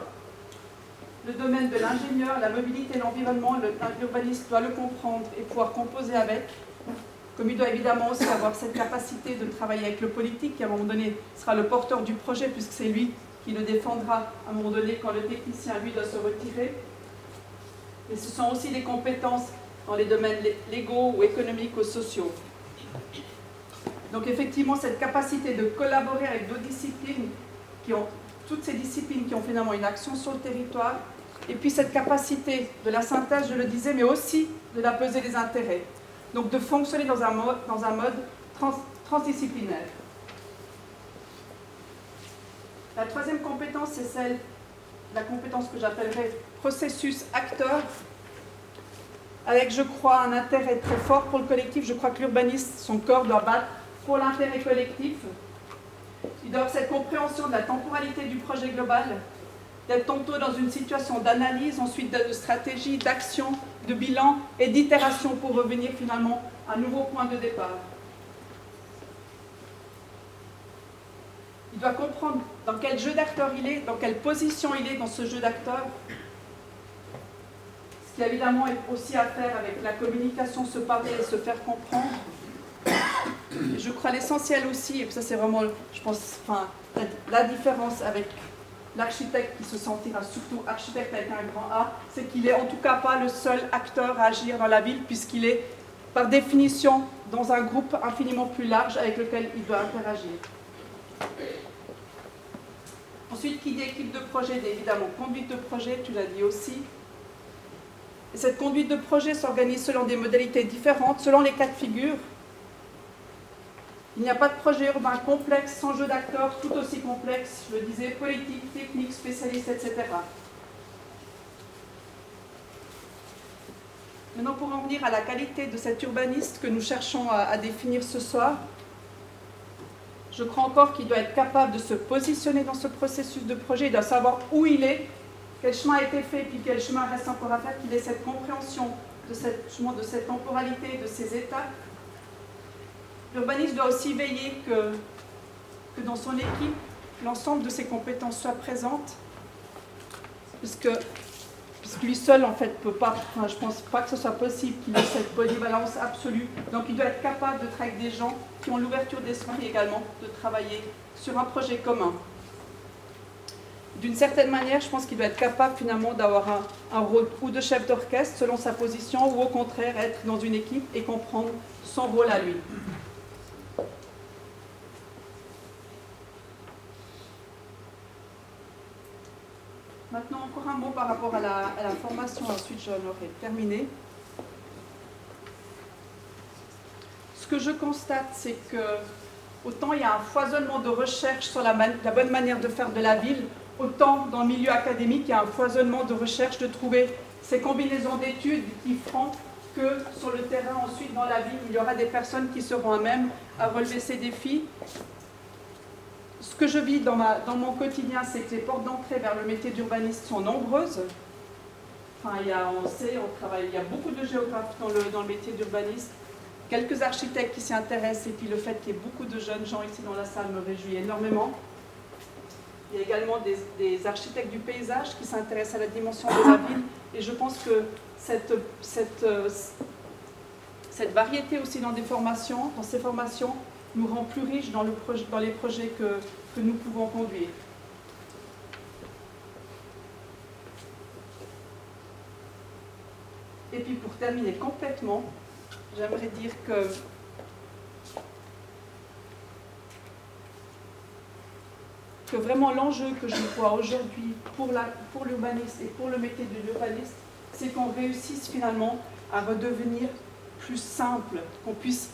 Le domaine de l'ingénieur, la mobilité, l'environnement, l'urbaniste doit le comprendre et pouvoir composer avec. Comme il doit évidemment aussi avoir cette capacité de travailler avec le politique, qui à un moment donné sera le porteur du projet, puisque c'est lui qui le défendra à un moment donné quand le technicien, lui, doit se retirer. Mais ce sont aussi des compétences dans les domaines légaux ou économiques ou sociaux. Donc effectivement, cette capacité de collaborer avec d'autres disciplines, toutes ces disciplines qui ont finalement une action sur le territoire, et puis cette capacité de la synthèse, je le disais, mais aussi de la pesée des intérêts. Donc de fonctionner dans un mode transdisciplinaire. La troisième compétence, c'est la compétence que j'appellerais processus acteur, avec, je crois, un intérêt très fort pour le collectif. Je crois que l'urbaniste, son corps doit battre pour l'intérêt collectif. Il doit avoir cette compréhension de la temporalité du projet global, d'être tantôt dans une situation d'analyse, ensuite de stratégie, d'action, de bilan et d'itération pour revenir finalement à un nouveau point de départ. Il doit comprendre dans quel jeu d'acteur il est, dans quelle position il est dans ce jeu d'acteur. Ce qui évidemment est aussi à faire avec la communication, se parler et se faire comprendre. Et je crois l'essentiel aussi, et ça c'est vraiment, je pense, la différence avec l'architecte qui se sentira surtout architecte avec un grand A, c'est qu'il n'est en tout cas pas le seul acteur à agir dans la ville, puisqu'il est par définition dans un groupe infiniment plus large avec lequel il doit interagir. Ensuite, qui dit équipe de projet, dit évidemment conduite de projet, tu l'as dit aussi. Et cette conduite de projet s'organise selon des modalités différentes, selon les cas de figure. Il n'y a pas de projet urbain complexe sans jeu d'acteurs tout aussi complexe, je le disais, politique, technique, spécialiste, etc. Maintenant, pour en venir à la qualité de cet urbaniste que nous cherchons à définir ce soir, je crois encore qu'il doit être capable de se positionner dans ce processus de projet, il doit savoir où il est, quel chemin a été fait, puis quel chemin reste encore à faire, qu'il ait cette compréhension de cette temporalité, de ces étapes. L'urbaniste doit aussi veiller que dans son équipe, l'ensemble de ses compétences soient présentes, puisque lui seul, en fait, peut pas, je ne pense pas que ce soit possible qu'il ait cette polyvalence absolue. Donc il doit être capable de travailler avec des gens qui ont l'ouverture d'esprit également, de travailler sur un projet commun. D'une certaine manière, je pense qu'il doit être capable finalement d'avoir un rôle ou de chef d'orchestre selon sa position, ou au contraire être dans une équipe et comprendre son rôle à lui. Maintenant, encore un mot par rapport à la formation, ensuite j'en aurai terminé. que je constate, c'est que autant il y a un foisonnement de recherche sur la bonne manière de faire de la ville, autant dans le milieu académique, il y a un foisonnement de recherche de trouver ces combinaisons d'études qui feront que sur le terrain, ensuite, dans la ville, il y aura des personnes qui seront à même à relever ces défis. Ce que je vis dans mon quotidien, c'est que les portes d'entrée vers le métier d'urbaniste sont nombreuses. Enfin, il y a beaucoup de géographes dans le métier d'urbaniste, quelques architectes qui s'y intéressent, et puis le fait qu'il y ait beaucoup de jeunes gens ici dans la salle me réjouit énormément. Il y a également des architectes du paysage qui s'intéressent à la dimension de la ville, et je pense que cette variété aussi dans ces formations, nous rend plus riches dans les projets que nous pouvons conduire. Et puis pour terminer complètement, j'aimerais dire que vraiment l'enjeu que je vois aujourd'hui pour l'urbaniste et pour le métier de l'urbaniste, c'est qu'on réussisse finalement à redevenir plus simple, qu'on puisse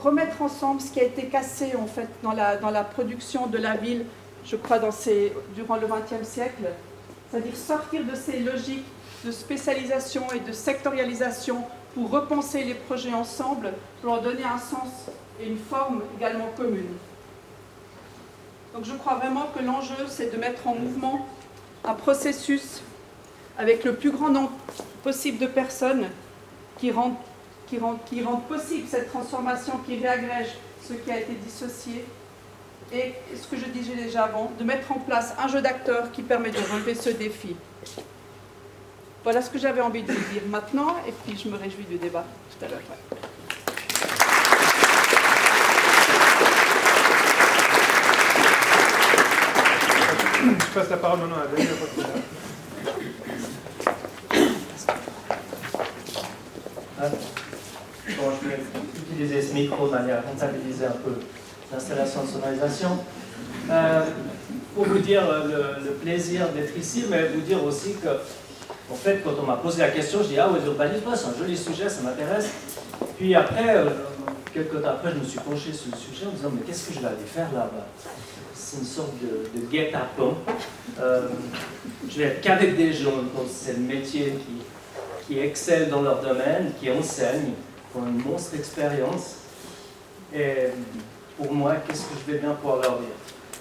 remettre ensemble ce qui a été cassé en fait dans la production de la ville, je crois, durant le XXe siècle. C'est-à-dire sortir de ces logiques de spécialisation et de sectorialisation pour repenser les projets ensemble, pour leur donner un sens et une forme également commune. Donc je crois vraiment que l'enjeu, c'est de mettre en mouvement un processus avec le plus grand nombre possible de personnes qui rendent possible cette transformation, qui réagrège ce qui a été dissocié. Et ce que je disais déjà avant, de mettre en place un jeu d'acteurs qui permet de relever ce défi. Voilà ce que j'avais envie de vous dire maintenant, et puis je me réjouis du débat tout à l'heure. Je passe la parole maintenant à Daniel. Bon, je vais utiliser ce micro de manière à comptabiliser un peu l'installation de sonorisation. Pour vous dire le plaisir d'être ici, mais vous dire aussi que, en fait, quand on m'a posé la question, je dis ah ouais, l'urbanisme, c'est un joli sujet, ça m'intéresse. Puis après, quelques temps après, je me suis penché sur le sujet en me disant mais qu'est-ce que je vais aller faire là-bas? C'est une sorte de guet-apens. Je vais être qu'avec des gens dont c'est le métier qui excellent dans leur domaine, qui enseignent, qui ont une monstre expérience. Et pour moi, qu'est-ce que je vais bien pouvoir leur dire?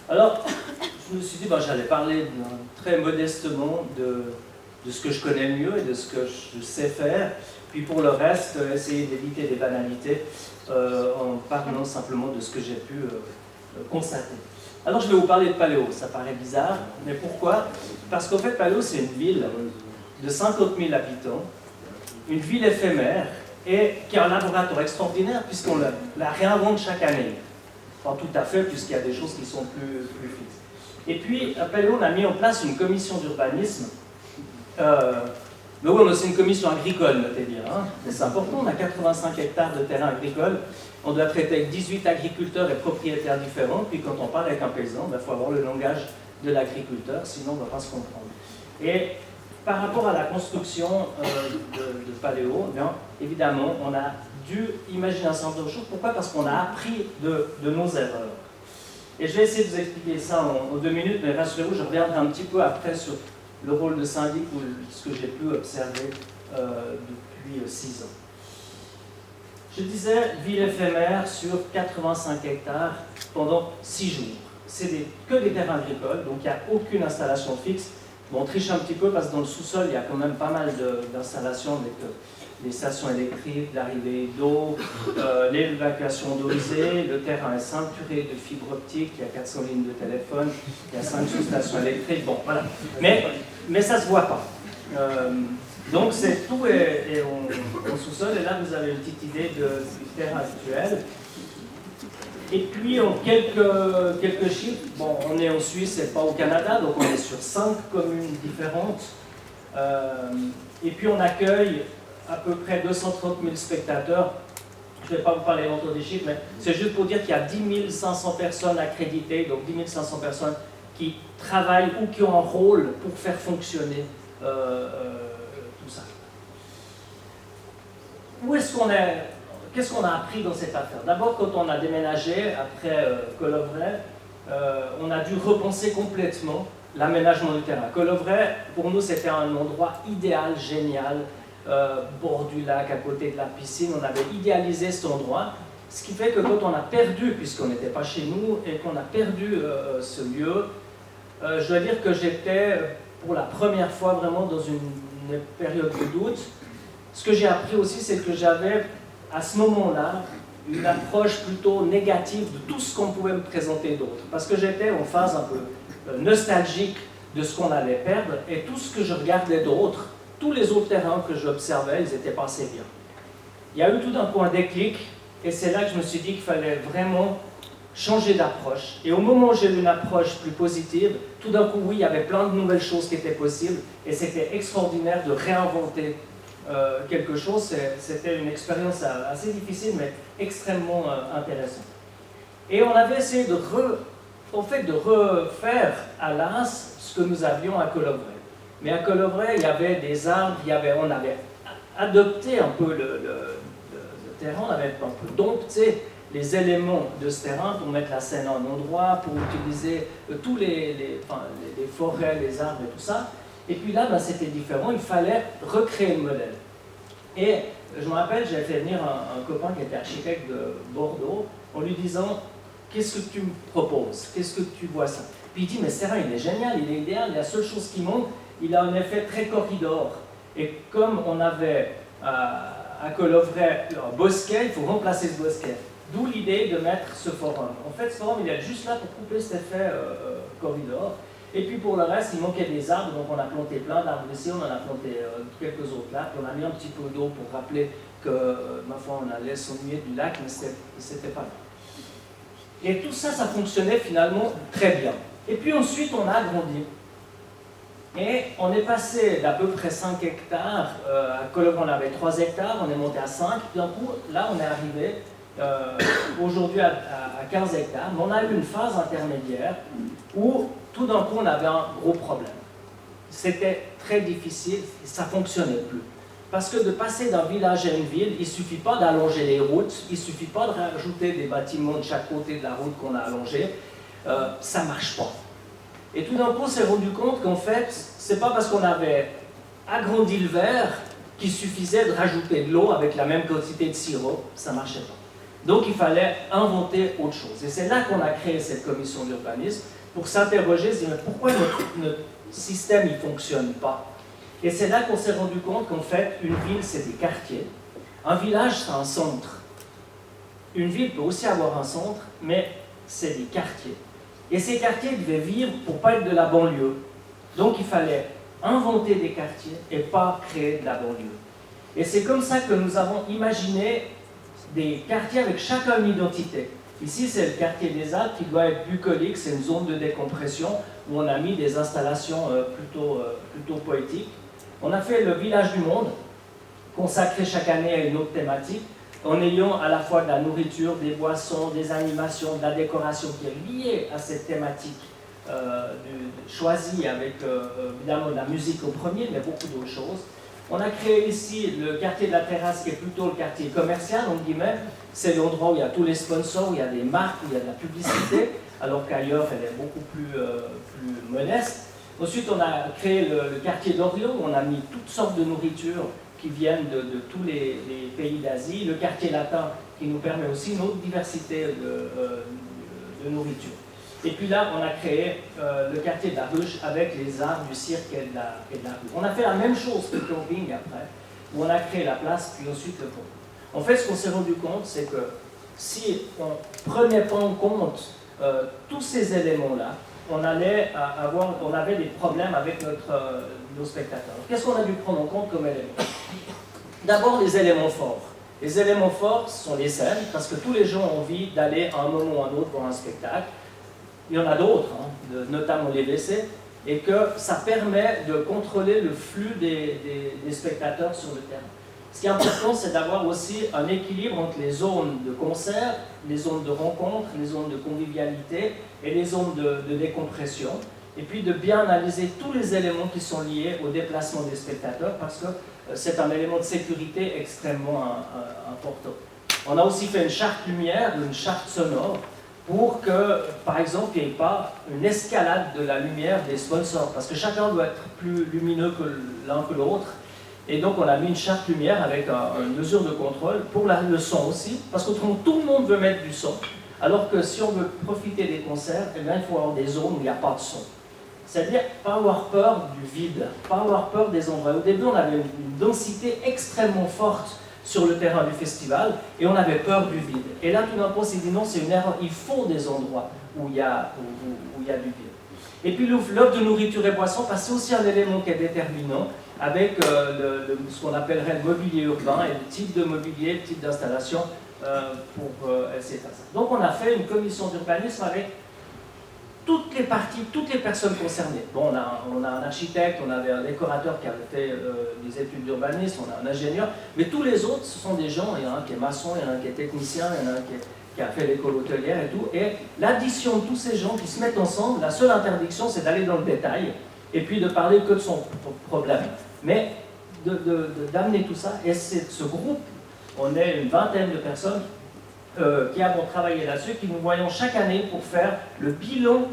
Alors, je me suis dit, j'allais parler très modestement de ce que je connais le mieux et de ce que je sais faire. Puis pour le reste, essayer d'éviter des banalités en parlant simplement de ce que j'ai pu constater. Alors, je vais vous parler de Paléo. Ça paraît bizarre, mais pourquoi? Parce qu'en fait, Paléo, c'est une ville de 50 000 habitants, une ville éphémère, et qui a un laboratoire extraordinaire puisqu'on la réinvente chaque année. Pas tout à fait, puisqu'il y a des choses qui sont plus fixes. Et puis, à Paléo, on a mis en place une commission d'urbanisme. Mais oui, c'est une commission agricole, notez bien. Hein. Mais c'est important, on a 85 hectares de terrain agricole. On doit traiter avec 18 agriculteurs et propriétaires différents. Puis quand on parle avec un paysan, il faut avoir le langage de l'agriculteur, sinon on ne va pas se comprendre. Et par rapport à la construction de Paléo, bien, évidemment, on a dû imaginer un certain nombre de choses. Pourquoi? Parce qu'on a appris de nos erreurs. Et je vais essayer de vous expliquer ça en 2 minutes, mais rassurez-vous, je reviendrai un petit peu après sur le rôle de syndic ou ce que j'ai pu observer depuis 6 ans. Je disais, ville éphémère sur 85 hectares pendant 6 jours. C'est que des terrains agricoles, donc il n'y a aucune installation fixe. Bon, on triche un petit peu parce que dans le sous-sol, il y a quand même pas mal d'installations avec les stations électriques, l'arrivée d'eau, l'évacuation d'eau usée. Le terrain est ceinturé de fibres optiques, il y a 400 lignes de téléphone, il y a 5 sous-stations électriques. Bon, voilà. Mais ça ne se voit pas. Donc c'est tout est en sous-sol, et là vous avez une petite idée du terrain actuel. Et puis en quelques chiffres, bon, on est en Suisse et pas au Canada, donc on est sur 5 communes différentes. Et puis on accueille à peu près 230 000 spectateurs. Je ne vais pas vous parler longtemps des chiffres, mais c'est juste pour dire qu'il y a 10 500 personnes accréditées, donc 10 500 personnes qui travaillent ou qui ont un rôle pour faire fonctionner tout ça. qu'est-ce qu'on a appris dans cette affaire? D'abord, quand on a déménagé après Colovray, on a dû repenser complètement l'aménagement du terrain. Colovray, pour nous, c'était un endroit idéal, génial, bord du lac, à côté de la piscine. On avait idéalisé cet endroit, ce qui fait que quand on a perdu, puisqu'on n'était pas chez nous, et qu'on a perdu ce lieu, je dois dire que j'étais, pour la première fois, vraiment dans une période de doute. Ce que j'ai appris aussi, c'est que j'avais, à ce moment-là, une approche plutôt négative de tout ce qu'on pouvait me présenter d'autre. Parce que j'étais en phase un peu nostalgique de ce qu'on allait perdre, et tout ce que je regardais d'autres, tous les autres terrains que j'observais, ils étaient pas assez bien. Il y a eu tout d'un coup un déclic, et c'est là que je me suis dit qu'il fallait vraiment changer d'approche. Et au moment où j'ai eu une approche plus positive, tout d'un coup, oui, il y avait plein de nouvelles choses qui étaient possibles, et c'était extraordinaire de réinventer quelque chose. C'était une expérience assez difficile, mais extrêmement intéressante. Et on avait essayé de refaire à Lens ce que nous avions à Colovray. Mais à Colovray, il y avait des arbres, on avait adopté un peu le terrain, on avait un peu dompté les éléments de ce terrain pour mettre la scène en endroit, pour utiliser tous les forêts, les arbres et tout ça. Et puis là, c'était différent, il fallait recréer le modèle. Et je me rappelle, j'avais fait venir un copain qui était architecte de Bordeaux, en lui disant « Qu'est-ce que tu me proposes? Qu'est-ce que tu vois ça ?» Puis il dit « Mais c'est vrai, il est génial, il est idéal, la seule chose qui manque, il a un effet très corridor. Et comme on avait à Colovray un bosquet, il faut remplacer ce bosquet. D'où l'idée de mettre ce forum. En fait, ce forum, il est juste là pour couper cet effet corridor. Et puis pour le reste, il manquait des arbres, donc on a planté plein d'arbres ici, on en a planté quelques autres là, puis on a mis un petit peu d'eau pour rappeler que, ma foi, on allait s'ennuyer du lac, mais c'était pas là. Et tout ça, ça fonctionnait finalement très bien. Et puis ensuite, on a agrandi. Et on est passé d'à peu près 5 hectares, à Colovray on avait 3 hectares, on est monté à 5, puis d'un coup, là on est arrivé aujourd'hui à 15 hectares, mais on a eu une phase intermédiaire où tout d'un coup on avait un gros problème. C'était très difficile, ça ne fonctionnait plus. Parce que de passer d'un village à une ville, il ne suffit pas d'allonger les routes, il ne suffit pas de rajouter des bâtiments de chaque côté de la route qu'on a allongée, ça ne marche pas. Et tout d'un coup on s'est rendu compte qu'en fait, ce n'est pas parce qu'on avait agrandi le verre qu'il suffisait de rajouter de l'eau avec la même quantité de sirop, ça ne marchait pas. Donc il fallait inventer autre chose. Et c'est là qu'on a créé cette commission d'urbanisme, pour s'interroger, se dire mais pourquoi notre système ne fonctionne pas? Et c'est là qu'on s'est rendu compte qu'en fait, une ville, c'est des quartiers. Un village, c'est un centre. Une ville peut aussi avoir un centre, mais c'est des quartiers. Et ces quartiers devaient vivre pour ne pas être de la banlieue. Donc il fallait inventer des quartiers et pas créer de la banlieue. Et c'est comme ça que nous avons imaginé des quartiers avec chacun une identité. Ici, c'est le quartier des Alpes qui doit être bucolique, c'est une zone de décompression où on a mis des installations plutôt poétiques. On a fait le village du monde, consacré chaque année à une autre thématique, en ayant à la fois de la nourriture, des boissons, des animations, de la décoration qui est liée à cette thématique choisie avec évidemment de la musique au premier, mais beaucoup d'autres choses. On a créé ici le quartier de la Terrasse, qui est plutôt le quartier commercial, entre guillemets. C'est l'endroit où il y a tous les sponsors, où il y a des marques, où il y a de la publicité, alors qu'ailleurs, elle est beaucoup plus modeste. Ensuite, on a créé le quartier d'Orio, où on a mis toutes sortes de nourritures qui viennent de tous les pays d'Asie. Le quartier latin, qui nous permet aussi une autre diversité de nourriture. Et puis là, on a créé le quartier de la Ruche avec les arts du cirque et de la rue. On a fait la même chose que le camping après, où on a créé la place, puis ensuite le pont. En fait, ce qu'on s'est rendu compte, c'est que si on ne prenait pas en compte tous ces éléments-là, on avait des problèmes avec nos spectateurs. Qu'est-ce qu'on a dû prendre en compte comme éléments? D'abord, les éléments forts. Les éléments forts sont les scènes, parce que tous les gens ont envie d'aller à un moment ou à un autre voir un spectacle. Il y en a d'autres, notamment les WC, et que ça permet de contrôler le flux des spectateurs sur le terrain. Ce qui est important, c'est d'avoir aussi un équilibre entre les zones de concert, les zones de rencontre, les zones de convivialité et les zones de décompression, et puis de bien analyser tous les éléments qui sont liés au déplacement des spectateurs, parce que c'est un élément de sécurité extrêmement important. On a aussi fait une charte lumière, une charte sonore, pour que, par exemple, il n'y ait pas une escalade de la lumière des sponsors, parce que chacun doit être plus lumineux que l'un que l'autre. Et donc on a mis une charte lumière avec une mesure de contrôle pour le son aussi, parce qu'autrement tout le monde veut mettre du son, alors que si on veut profiter des concerts, eh bien, il faut avoir des zones où il n'y a pas de son. C'est-à-dire pas avoir peur du vide, pas avoir peur des endroits. Au début, on avait une densité extrêmement forte sur le terrain du festival et on avait peur du vide. Et là, tout d'un coup, on s'est dit non, c'est une erreur, il faut des endroits où il y a du vide. Et puis l'offre de nourriture et boissons, parce que c'est aussi un élément qui est déterminant avec ce qu'on appellerait le mobilier urbain et le type de mobilier, le type d'installation pour essayer de faire ça. Donc on a fait une commission d'urbanisme avec toutes les parties, toutes les personnes concernées. Bon, on a un architecte, on avait un décorateur qui avait fait des études d'urbanisme, on a un ingénieur, mais tous les autres, ce sont des gens, il y en a un qui est maçon, il y en a un qui est technicien, il y en a un qui a fait l'école hôtelière et tout, et l'addition de tous ces gens qui se mettent ensemble, la seule interdiction, c'est d'aller dans le détail, et puis de parler que de son problème. Mais d'amener tout ça, et c'est ce groupe, on est une vingtaine de personnes, qui avons travaillé là-dessus, qui nous voyons chaque année pour faire le bilan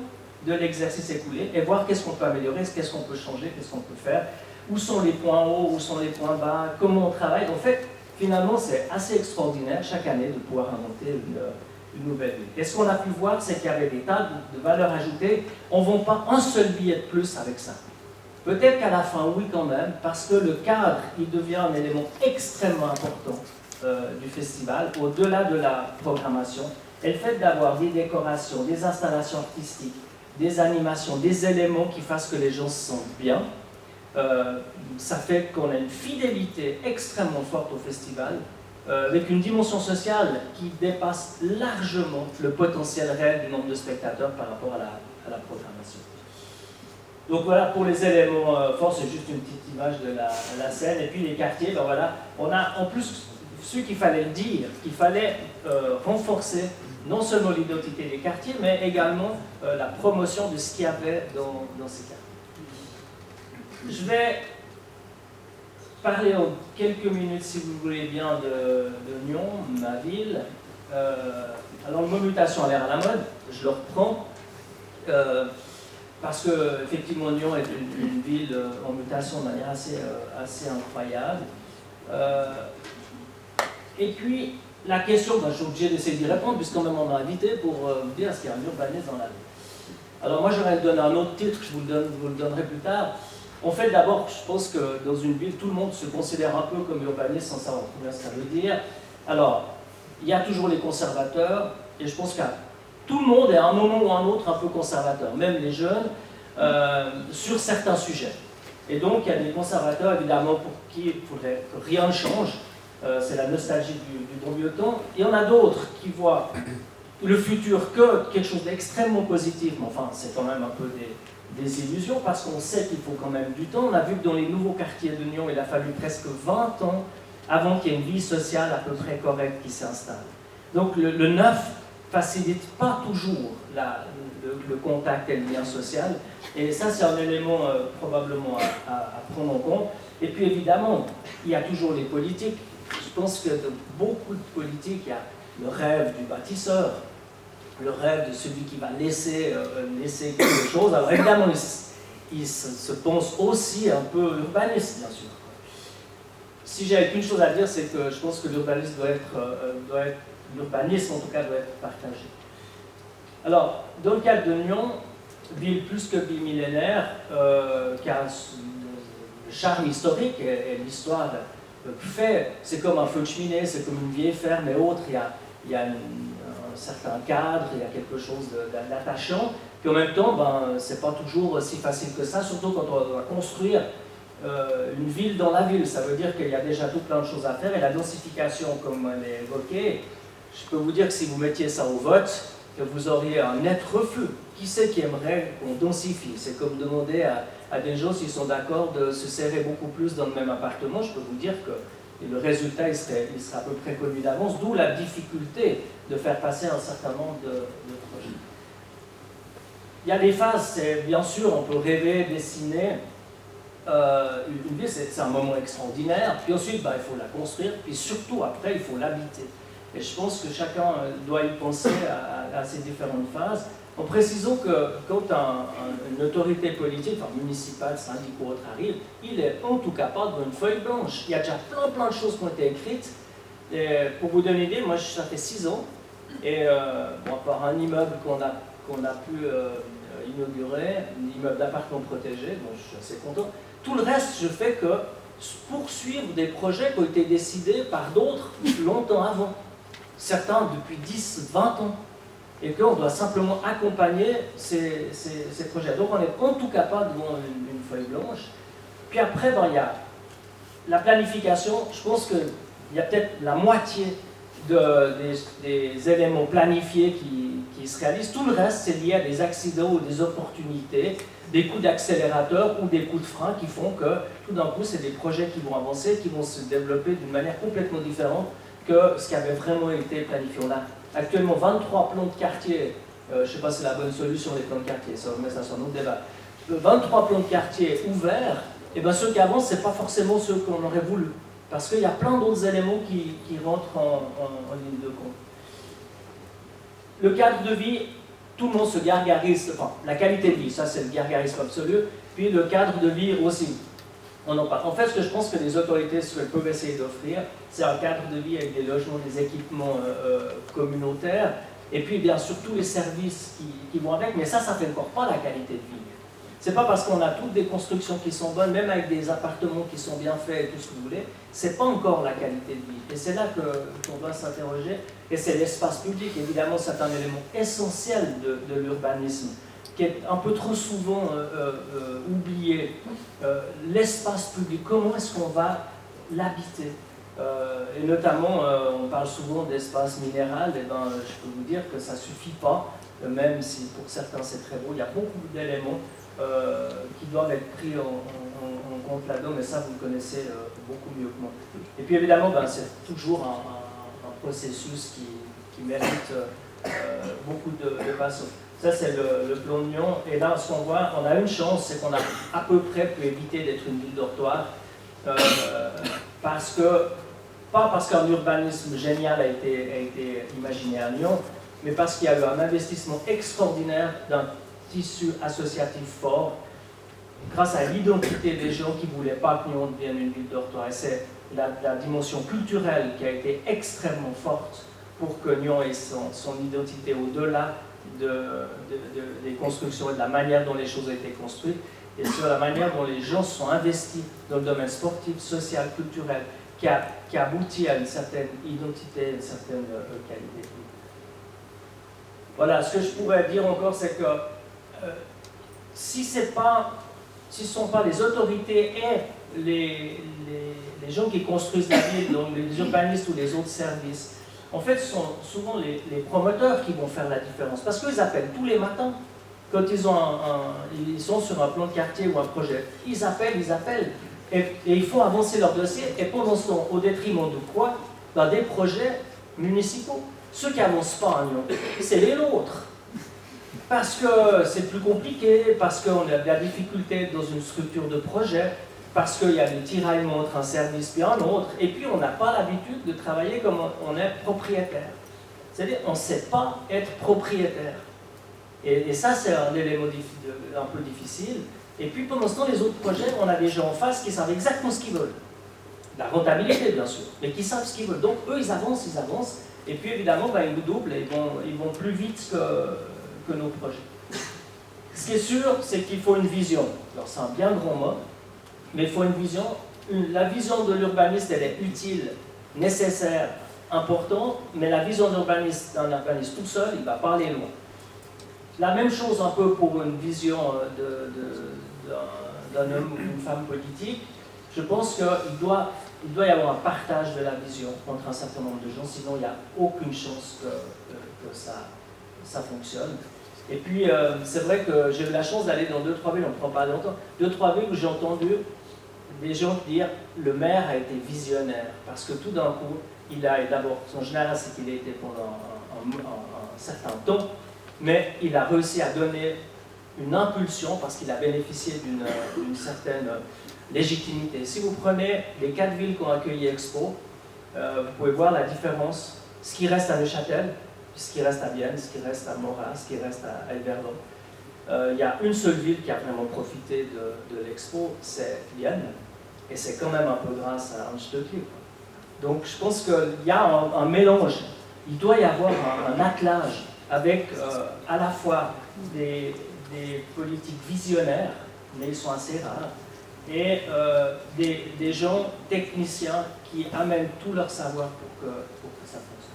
de l'exercice écoulé et voir qu'est-ce qu'on peut améliorer, qu'est-ce qu'on peut changer, qu'est-ce qu'on peut faire, où sont les points hauts, où sont les points bas, comment on travaille. En fait, finalement, c'est assez extraordinaire chaque année de pouvoir inventer une nouvelle ville. Et ce qu'on a pu voir, c'est qu'il y avait des tas de valeurs ajoutées. On ne vend pas un seul billet de plus avec ça. Peut-être qu'à la fin, oui quand même, parce que le cadre, il devient un élément extrêmement important du festival, au-delà de la programmation, et le fait d'avoir des décorations, des installations artistiques, des animations, des éléments qui fassent que les gens se sentent bien, ça fait qu'on a une fidélité extrêmement forte au festival, avec une dimension sociale qui dépasse largement le potentiel réel du nombre de spectateurs par rapport à la programmation. Donc voilà, pour les éléments forts, c'est juste une petite image de la scène, et puis les quartiers, ben voilà, on a en plus ce qu'il fallait dire, qu'il fallait renforcer non seulement l'identité des quartiers, mais également la promotion de ce qu'il y avait dans ces quartiers. Je vais parler en quelques minutes, si vous voulez bien, de Nyon, ma ville. Alors le mot mutation a l'air à la mode, je le reprends, parce que effectivement Nyon est une ville en mutation de manière assez incroyable. Et puis, la question, je suis obligé d'essayer d'y répondre, puisqu'on m'a invité pour vous dire ce qu'il y a un urbanisme dans la ville. Alors moi, j'aurais donné un autre titre, je vous le donnerai plus tard. En fait, d'abord, je pense que dans une ville, tout le monde se considère un peu comme urbaniste sans savoir combien ça veut dire. Alors, il y a toujours les conservateurs, et je pense que tout le monde est à un moment ou à un autre un peu conservateur, même les jeunes, sur certains sujets. Et donc, il y a des conservateurs, évidemment, pour qui il faudrait que rien ne change. C'est la nostalgie du bon vieux temps. Et il y en a d'autres qui voient le futur que quelque chose d'extrêmement positif, mais enfin, c'est quand même un peu des illusions, parce qu'on sait qu'il faut quand même du temps. On a vu que dans les nouveaux quartiers de Nyon, il a fallu presque 20 ans avant qu'il y ait une vie sociale à peu près correcte qui s'installe. Donc le neuf facilite pas toujours le contact et le lien social, et ça c'est un élément probablement à prendre en compte. Et puis évidemment, il y a toujours les politiques. Je pense que dans beaucoup de politiques, il y a le rêve du bâtisseur, le rêve de celui qui va laisser quelque chose. Alors évidemment, il se pense aussi un peu urbaniste, bien sûr. Si j'avais qu'une chose à dire, c'est que je pense que l'urbanisme l'urbanisme en tout cas doit être partagé. Alors, dans le cadre de Nyon, ville plus que millénaire, qui a le charme historique et l'histoire fait, c'est comme un feu de cheminée, c'est comme une vieille ferme et autres, il y a un certain cadre, il y a quelque chose d'attachant, puis en même temps, c'est pas toujours si facile que ça, surtout quand on doit construire une ville dans la ville. Ça veut dire qu'il y a déjà tout plein de choses à faire, et la densification, comme elle est évoquée, je peux vous dire que si vous mettiez ça au vote, que vous auriez un net refus. Qui c'est qui aimerait qu'on densifie? C'est comme demander à des gens s'ils sont d'accord de se serrer beaucoup plus dans le même appartement. Je peux vous dire que le résultat il serait à peu près connu d'avance, d'où la difficulté de faire passer un certain nombre de projets. il y a des phases, bien sûr, on peut rêver, dessiner. Une ville, c'est un moment extraordinaire. Puis ensuite, il faut la construire. Puis surtout, après, il faut l'habiter. Et je pense que chacun doit y penser à ces différentes phases. En précisant que quand une autorité politique, municipale, syndic ou autre arrive, il est en tout cas pas devant une feuille blanche. Il y a déjà plein de choses qui ont été écrites. Et pour vous donner une idée, moi, ça fait 6 ans. Et par un immeuble qu'on a pu inaugurer, un immeuble d'appartement protégé, donc je suis assez content. Tout le reste, je fais que poursuivre des projets qui ont été décidés par d'autres longtemps avant. Certains depuis 10, 20 ans. Et qu'on doit simplement accompagner ces projets. Donc on n'est en tout cas pas devant une feuille blanche. Puis après, il y a la planification. Je pense qu'il y a peut-être la moitié des éléments planifiés qui se réalisent. Tout le reste, c'est lié à des accidents ou des opportunités, des coups d'accélérateur ou des coups de frein qui font que tout d'un coup, c'est des projets qui vont avancer, qui vont se développer d'une manière complètement différente que ce qui avait vraiment été planifié. On a actuellement 23 plans de quartier, je ne sais pas si c'est la bonne solution les plans de quartier, ça met ça sur notre débat. 23 plans de quartier ouverts, et bien ceux qui avancent, ce n'est pas forcément ceux qu'on aurait voulu. Parce qu'il y a plein d'autres éléments qui rentrent en ligne de compte. Le cadre de vie, tout le monde se gargarise, enfin la qualité de vie, ça c'est le gargarisme absolu, puis le cadre de vie aussi. On en parle. En fait, ce que je pense que les autorités peuvent essayer d'offrir, c'est un cadre de vie avec des logements, des équipements communautaires, et puis bien sûr tous les services qui vont avec, mais ça ne fait encore pas la qualité de vie. C'est pas parce qu'on a toutes des constructions qui sont bonnes, même avec des appartements qui sont bien faits et tout ce que vous voulez, c'est pas encore la qualité de vie. Et c'est là qu'on doit s'interroger, et c'est l'espace public, évidemment, c'est un élément essentiel de l'urbanisme, qui est un peu trop souvent oublié. L'espace public, comment est-ce qu'on va l'habiter? Et notamment, on parle souvent d'espace minéral, et ben, je peux vous dire que ça ne suffit pas, même si pour certains c'est très beau, il y a beaucoup d'éléments qui doivent être pris en compte là-dedans, mais ça vous le connaissez beaucoup mieux que moi. Et puis évidemment, ben, c'est toujours un processus qui mérite beaucoup de passion. Ça, c'est le plan de Nyon. Et là, ce qu'on voit, on a une chance, c'est qu'on a à peu près pu éviter d'être une ville dortoir. Pas parce qu'un urbanisme génial a été imaginé à Nyon, mais parce qu'il y a eu un investissement extraordinaire d'un tissu associatif fort, grâce à l'identité des gens qui ne voulaient pas que Nyon devienne une ville dortoir. Et c'est la dimension culturelle qui a été extrêmement forte pour que Nyon ait son identité au-delà des constructions et de la manière dont les choses ont été construites, et sur la manière dont les gens se sont investis dans le domaine sportif, social, culturel, qui aboutit à une certaine identité, une certaine qualité. Voilà, ce que je pourrais dire encore, c'est que si ce ne sont pas les autorités et les gens qui construisent la ville, donc les urbanistes ou les autres services, en fait, ce sont souvent les promoteurs qui vont faire la différence. Parce qu'ils appellent tous les matins, quand ils sont sur un plan de quartier ou un projet. Ils appellent, et ils font avancer leur dossier, et pendant ce temps, au détriment de quoi? Des projets municipaux. Ceux qui n'avancent pas à Nyon, c'est les nôtres. Parce que c'est plus compliqué, parce qu'on a de la difficulté dans une structure de projet, parce qu'il y a des tiraillements entre un service et un autre, et puis on n'a pas l'habitude de travailler comme on est propriétaire. C'est-à-dire on ne sait pas être propriétaire. Et ça, c'est un élément un peu difficile. Et puis pendant ce temps, les autres projets, on a des gens en face qui savent exactement ce qu'ils veulent. La rentabilité, bien sûr, mais qui savent ce qu'ils veulent. Donc eux, ils avancent, et puis évidemment, ils nous doublent, et ils vont plus vite que nos projets. Ce qui est sûr, c'est qu'il faut une vision. Alors c'est un bien grand mot, mais il faut une vision. La vision de l'urbaniste, elle est utile, nécessaire, importante, mais la vision d'un urbaniste tout seul, il ne va pas aller loin. La même chose un peu pour une vision d'un homme ou d'une femme politique. Je pense qu'il doit y avoir un partage de la vision entre un certain nombre de gens, sinon il n'y a aucune chance que ça fonctionne. Et puis, c'est vrai que j'ai eu la chance d'aller dans 2-3 villes, on ne prend pas longtemps, 2-3 villes où j'ai entendu des gens dire le maire a été visionnaire, parce que tout d'un coup, d'abord, son général, c'est qu'il a été pendant un certain temps, mais il a réussi à donner une impulsion parce qu'il a bénéficié d'une certaine légitimité. Si vous prenez les 4 villes qui ont accueilli Expo, vous pouvez voir la différence, ce qui reste à Neuchâtel, ce qui reste à Vienne, ce qui reste à Morat, ce qui reste à Elberlo. Il y a une seule ville qui a vraiment profité de l'Expo, c'est Vienne, et c'est quand même un peu grâce à Hans Stöckli. Donc je pense qu'il y a un mélange, il doit y avoir un attelage avec à la fois des politiques visionnaires, mais ils sont assez rares, et des gens techniciens qui amènent tout leur savoir pour que ça fonctionne.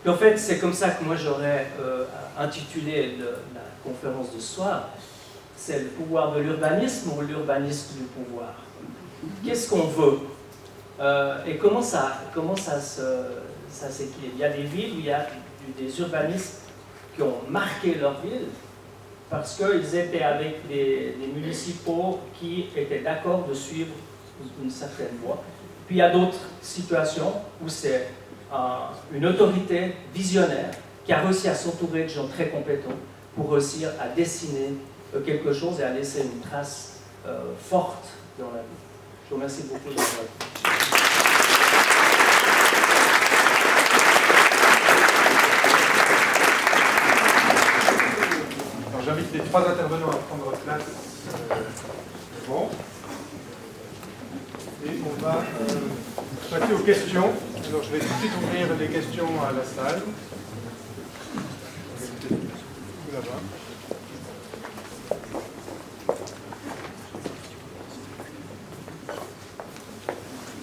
Puis en fait, c'est comme ça que moi j'aurais intitulé la conférence de ce soir, c'est le pouvoir de l'urbanisme ou l'urbanisme du pouvoir. Qu'est-ce qu'on veut et comment ça s'équilibre? Il y a des villes où il y a des urbanistes qui ont marqué leur ville parce qu'ils étaient avec des municipaux qui étaient d'accord de suivre une certaine voie. Puis il y a d'autres situations où c'est une autorité visionnaire qui a réussi à s'entourer de gens très compétents pour réussir à dessiner quelque chose et à laisser une trace forte dans la vie. Je vous remercie beaucoup de votre attention. J'invite les 3 intervenants à prendre place devant. Et on va passer aux questions. Alors je vais tout de suite ouvrir les questions à la salle. Tout là-bas.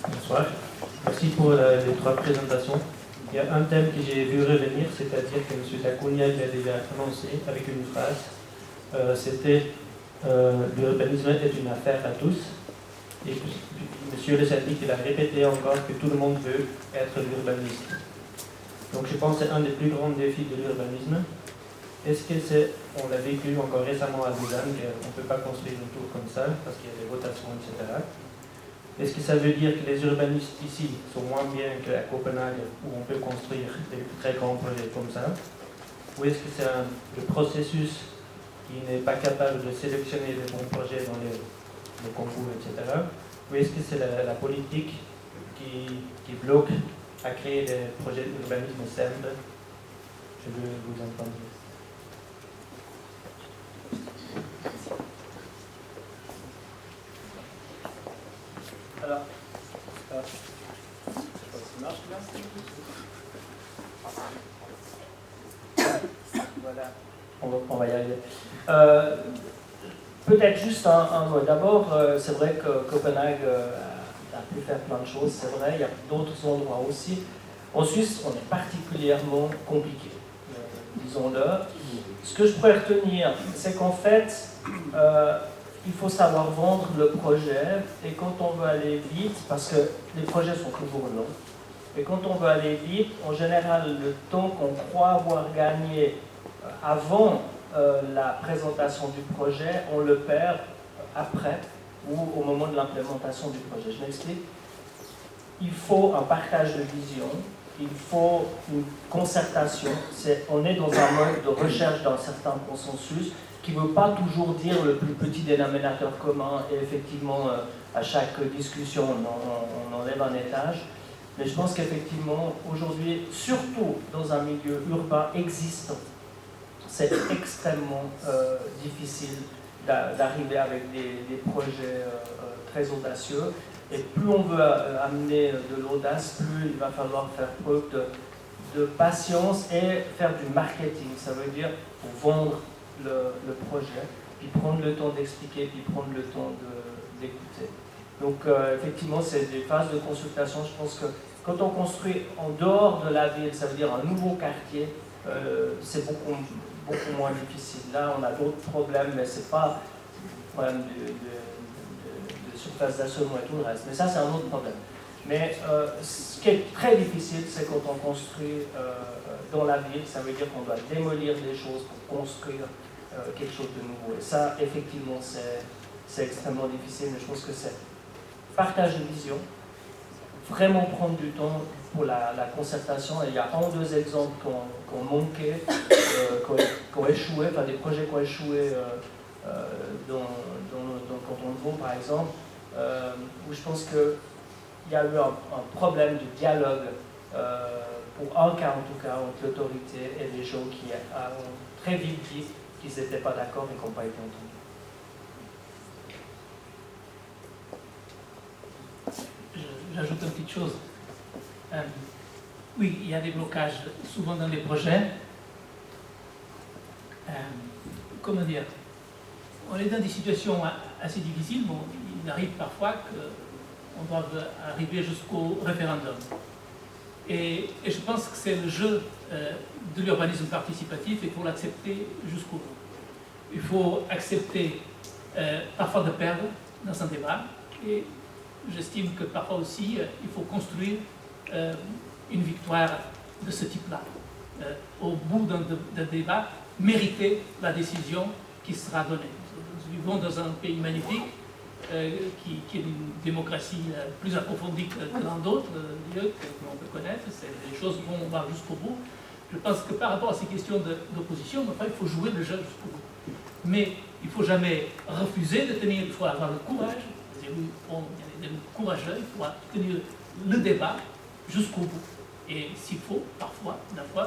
Bonsoir. Merci pour les 3 présentations. Il y a un thème que j'ai vu revenir, c'est-à-dire que M. Takunia l'a déjà annoncé avec une phrase. C'était l'urbanisme est une affaire à tous. Et M. le syndic il a répété encore que tout le monde veut être l'urbaniste. Donc je pense que c'est un des plus grands défis de l'urbanisme. Est-ce que c'est, on l'a vécu encore récemment à Lausanne, qu'on ne peut pas construire une tour comme ça parce qu'il y a des rotations, etc. Est-ce que ça veut dire que les urbanistes ici sont moins bien qu'à Copenhague où on peut construire des très grands projets comme ça? Ou est-ce que c'est le processus qui n'est pas capable de sélectionner les bons projets dans les concours, etc. Ou est-ce que c'est la politique qui bloque à créer des projets d'urbanisme simples? Je veux vous entendre. Alors, ça marche bien. Voilà, on va y arriver. Peut-être juste un mot. D'abord, c'est vrai que Copenhague a pu faire plein de choses, c'est vrai, il y a d'autres endroits aussi. En Suisse, on est particulièrement compliqué, disons-le. Ce que je pourrais retenir, c'est qu'en fait, il faut savoir vendre le projet, et quand on veut aller vite, parce que les projets sont toujours longs, et quand on veut aller vite, en général, le temps qu'on croit avoir gagné avant la présentation du projet, on le perd après ou au moment de l'implémentation du projet. Je m'explique. Il faut un partage de vision, il faut une concertation. On est dans un mode de recherche d'un certain consensus qui ne veut pas toujours dire le plus petit dénominateur commun, et effectivement, à chaque discussion, on enlève un étage. Mais je pense qu'effectivement, aujourd'hui, surtout dans un milieu urbain existant, c'est extrêmement difficile d'arriver avec des projets très audacieux. Et plus on veut amener de l'audace, plus il va falloir faire preuve de patience et faire du marketing. Ça veut dire pour vendre le projet, puis prendre le temps d'expliquer, puis prendre le temps d'écouter. Donc effectivement, c'est des phases de consultation. Je pense que quand on construit en dehors de la ville, ça veut dire un nouveau quartier, c'est beaucoup moins difficile. Là, on a d'autres problèmes, mais ce n'est pas un problème de surface d'assolement et tout le reste. Mais ça, c'est un autre problème. Mais ce qui est très difficile, c'est quand on construit dans la ville, ça veut dire qu'on doit démolir des choses pour construire quelque chose de nouveau. Et ça, effectivement, c'est extrêmement difficile, mais je pense que c'est partage de vision, vraiment prendre du temps pour la concertation. Et il y a 1 ou 2 exemples qui ont manqué, qui ont échoué, enfin des projets qui ont échoué dans le canton de Vaud, par exemple, où je pense qu'il y a eu un problème de dialogue, pour un cas en tout cas, entre l'autorité et les gens qui ont très vite dit qu'ils n'étaient pas d'accord et qui n'ont pas été entendus. J'ajoute une petite chose. Oui, il y a des blocages souvent dans les projets. Comment dire? On est dans des situations assez difficiles. Bon, il arrive parfois qu'on doit arriver jusqu'au référendum. Et je pense que c'est le jeu de l'urbanisme participatif et il faut l'accepter jusqu'au bout. Il faut accepter parfois de perdre dans un débat et j'estime que parfois aussi il faut construire une victoire de ce type-là. Au bout d'un débat, mériter la décision qui sera donnée. Nous vivons dans un pays magnifique qui est une démocratie plus approfondie que dans d'autres lieux que l'on peut connaître. Les choses vont jusqu'au bout. Je pense que par rapport à ces questions d'opposition, il faut jouer le jeu jusqu'au bout. Mais il ne faut jamais refuser de tenir, il faut avoir le courage. Les élus, il y a des élus courageux, il faut tenir le débat jusqu'au bout. Et s'il faut, parfois,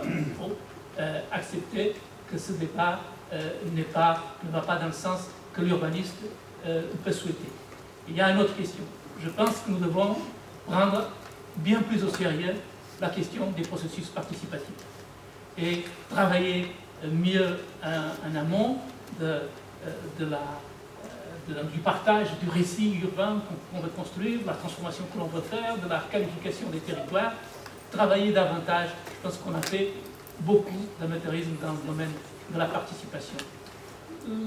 il faut accepter que ce débat ne va pas dans le sens que l'urbaniste peut souhaiter. Il y a une autre question. Je pense que nous devons prendre bien plus au sérieux la question des processus participatifs et travailler mieux en amont du partage du récit urbain qu'on veut construire, de la transformation que l'on veut faire, de la qualification des territoires, travailler davantage. Je pense qu'on a fait beaucoup d'amateurisme dans le domaine de la participation.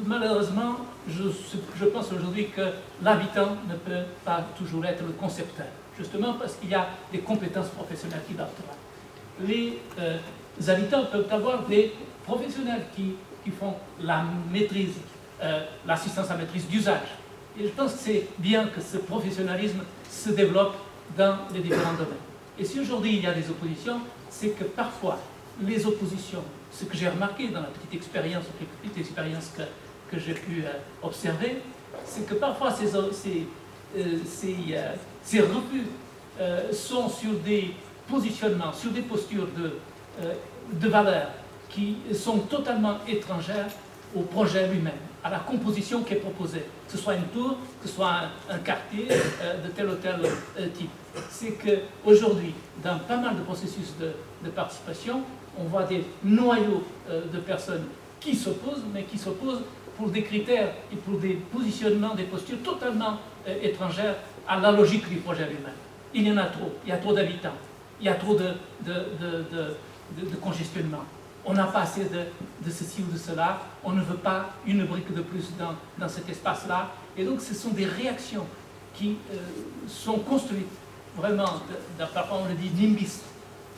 Malheureusement, je pense aujourd'hui que l'habitant ne peut pas toujours être le concepteur, justement parce qu'il y a des compétences professionnelles qui doivent être là. Les habitants peuvent avoir des professionnels qui font la maîtrise, l'assistance à maîtrise d'usage. Et je pense que c'est bien que ce professionnalisme se développe dans les différents domaines. Et si aujourd'hui il y a des oppositions, c'est que parfois les oppositions, ce que j'ai remarqué dans la petite expérience que j'ai pu observer, c'est que parfois ces refus sont sur des positionnements, sur des postures de valeurs qui sont totalement étrangères au projet lui-même, à la composition qui est proposée, que ce soit une tour, que ce soit un quartier de tel ou tel type. C'est qu'aujourd'hui, dans pas mal de processus de participation, on voit des noyaux de personnes qui s'opposent, mais qui s'opposent pour des critères et pour des positionnements, des postures totalement étrangères à la logique du projet lui-même. Il y en a trop, il y a trop d'habitants, il y a trop de congestionnement. On n'a pas assez de ceci ou de cela, on ne veut pas une brique de plus dans cet espace-là. Et donc ce sont des réactions qui sont construites vraiment, parfois on le dit nimbiste,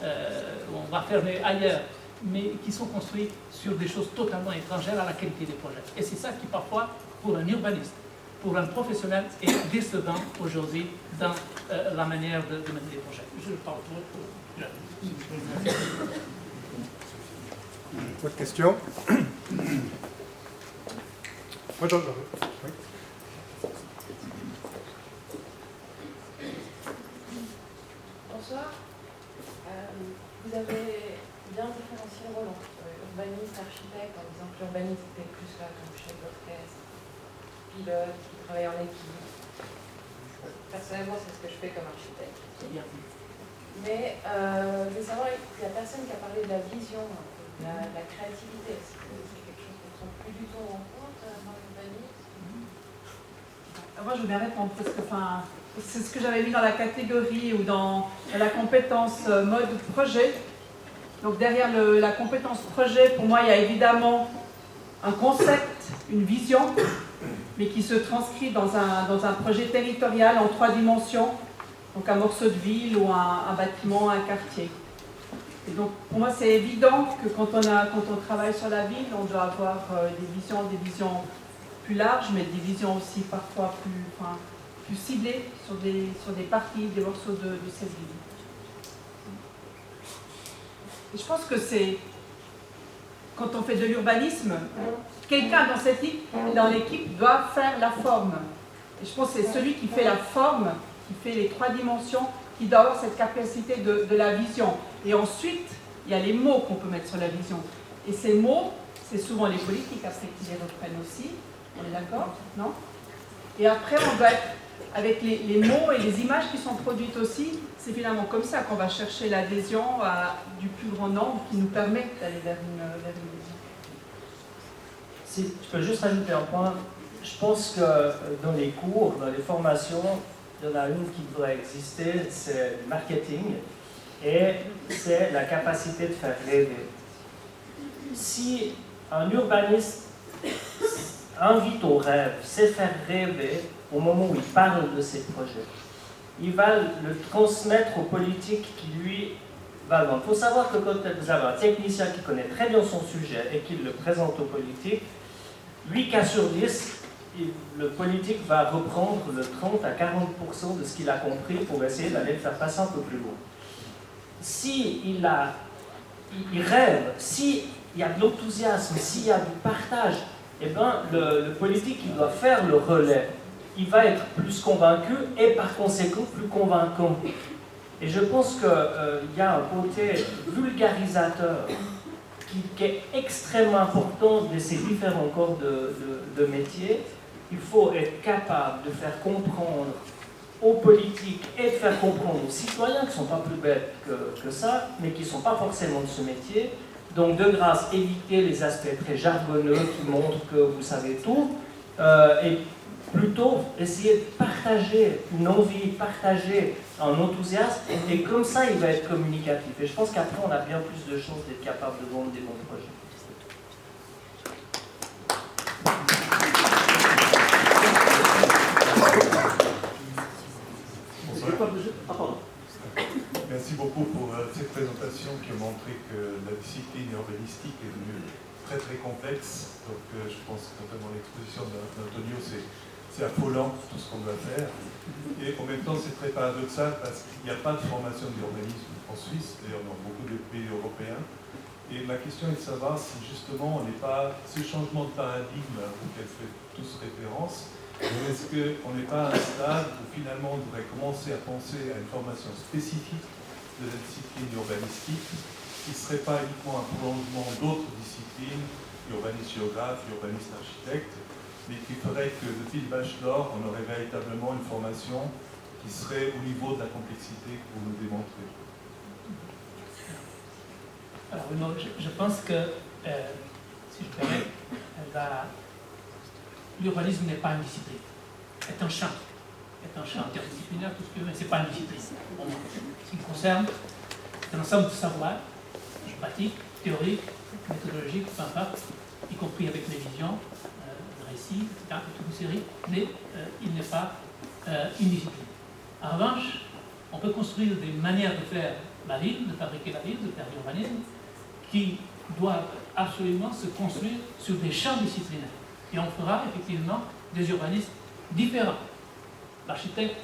on va fermer ailleurs, mais qui sont construites sur des choses totalement étrangères à la qualité des projets. Et c'est ça qui parfois, pour un urbaniste, pour un professionnel, est décevant aujourd'hui dans la manière de mener les projets. Je parle pour Autre question? Oui. Bonsoir. Vous avez bien différencié le rôle entre urbaniste, architecte, en disant que l'urbaniste était plus là comme chef d'orchestre, pilote, qui travaille en équipe. Personnellement, c'est ce que je fais comme architecte. Mais je veux savoir, il n'y a personne qui a parlé de la vision, de la créativité. C'est quelque chose qu'on ne prend plus du tout en compte dans l'urbanisme. Moi, je veux bien répondre parce que c'est ce que j'avais mis dans la catégorie ou dans la compétence mode projet. Donc derrière la compétence projet, pour moi, il y a évidemment un concept, une vision, mais qui se transcrit dans un projet territorial en 3 dimensions, donc un morceau de ville ou un bâtiment, un quartier. Et donc pour moi, c'est évident que quand on travaille sur la ville, on doit avoir des visions plus larges, mais des visions aussi parfois plus ciblées sur des parties, des morceaux de cette ville. Et je pense que quand on fait de l'urbanisme, quelqu'un dans l'équipe doit faire la forme. Et je pense que c'est celui qui fait la forme, qui fait les 3 dimensions, qui doit avoir cette capacité de la vision. Et ensuite, il y a les mots qu'on peut mettre sur la vision. Et ces mots, c'est souvent les politiques après qui les reprennent aussi. On est d'accord? Non? Et après, on doit être avec les mots et les images qui sont produites aussi. C'est finalement comme ça qu'on va chercher l'adhésion du plus grand nombre qui nous permet d'aller vers une vision. Si je peux juste ajouter un point, je pense que dans les cours, dans les formations, il y en a une qui devrait exister, c'est le marketing, et c'est la capacité de faire rêver. Si un urbaniste invite au rêve, sait faire rêver au moment où il parle de ses projets, il va le transmettre aux politiques qui lui va vendre. Il faut savoir que quand vous avez un technicien qui connaît très bien son sujet et qui le présente aux politiques, 8 cas sur 10, le politique va reprendre le 30 à 40% de ce qu'il a compris pour essayer d'aller le faire passer un peu plus loin. S'il rêve, s'il y a de l'enthousiasme, s'il y a du partage, eh ben, le politique il doit faire le relais. Il va être plus convaincu et par conséquent plus convaincant. Et je pense qu'il y a un côté vulgarisateur qui est extrêmement important de ces différents corps de métier. Il faut être capable de faire comprendre aux politiques et de faire comprendre aux citoyens qui ne sont pas plus bêtes que ça, mais qui ne sont pas forcément de ce métier. Donc de grâce, éviter les aspects très jargonneux qui montrent que vous savez tout, et plutôt essayer de partager une envie, partager un enthousiasme, et comme ça il va être communicatif. Et je pense qu'après on a bien plus de chances d'être capable de vendre des bons projets. Merci beaucoup pour cette présentation qui a montré que la discipline urbanistique est devenue très très complexe. Donc je pense que notamment l'exposition d'Antonio, c'est affolant tout ce qu'on doit faire. Et en même temps, c'est très paradoxal parce qu'il n'y a pas de formation d'urbanisme en Suisse, d'ailleurs dans beaucoup de pays européens. Et ma question est de savoir si justement on n'est pas, ce changement de paradigme auquel fait tous référence, est-ce qu'on n'est pas à un stade où finalement on devrait commencer à penser à une formation spécifique de la discipline urbanistique qui ne serait pas uniquement un prolongement d'autres disciplines, urbaniste géographe, urbaniste architecte, mais qui ferait que depuis le bachelor, on aurait véritablement une formation qui serait au niveau de la complexité que vous nous démontrez. Alors, je pense que, si je permets, l'urbanisme n'est pas une discipline, c'est un champ. C'est un champ interdisciplinaire, tout ce que mais ce n'est pas une discipline. Bon, ce qui me concerne, c'est un ensemble de savoirs, pratiques, théoriques, méthodologiques, peu importe, y compris avec les visions, le récit, etc., toute une série, mais il n'est pas une discipline. En revanche, on peut construire des manières de faire la ville, de fabriquer la ville, de faire l'urbanisme, qui doivent absolument se construire sur des champs disciplinaires. Et on fera effectivement des urbanistes différents. L'architecte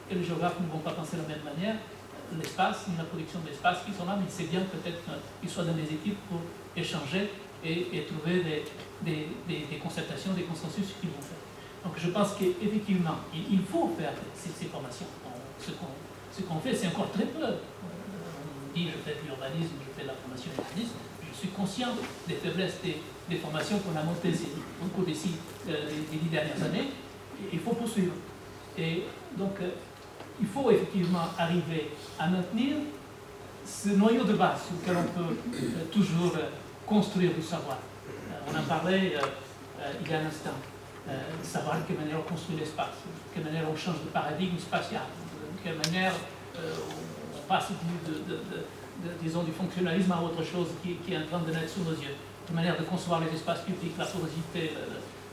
et le géographe ne vont pas penser de la même manière l'espace, ni la production de l'espace qui sont là, mais c'est bien peut-être qu'ils soient dans des équipes pour échanger et trouver des concertations, des consensus qu'ils vont faire. Donc je pense qu'effectivement, il faut faire ces formations. Ce qu'on fait, c'est encore très peu. On dit, je fais de l'urbanisme, je fais de la formation urbaniste. Je suis conscient des faiblesses des formations qu'on a montées au cours des 10 dernières années. Il faut poursuivre. Et donc, il faut effectivement arriver à maintenir ce noyau de base sur lequel on peut toujours construire du savoir. On en parlait il y a un instant. Savoir de quelle manière on construit l'espace, de quelle manière on change de paradigme spatial, de quelle manière on passe disons, du fonctionnalisme à autre chose qui est en train de naître sous nos yeux, de manière de concevoir les espaces publics, la porosité,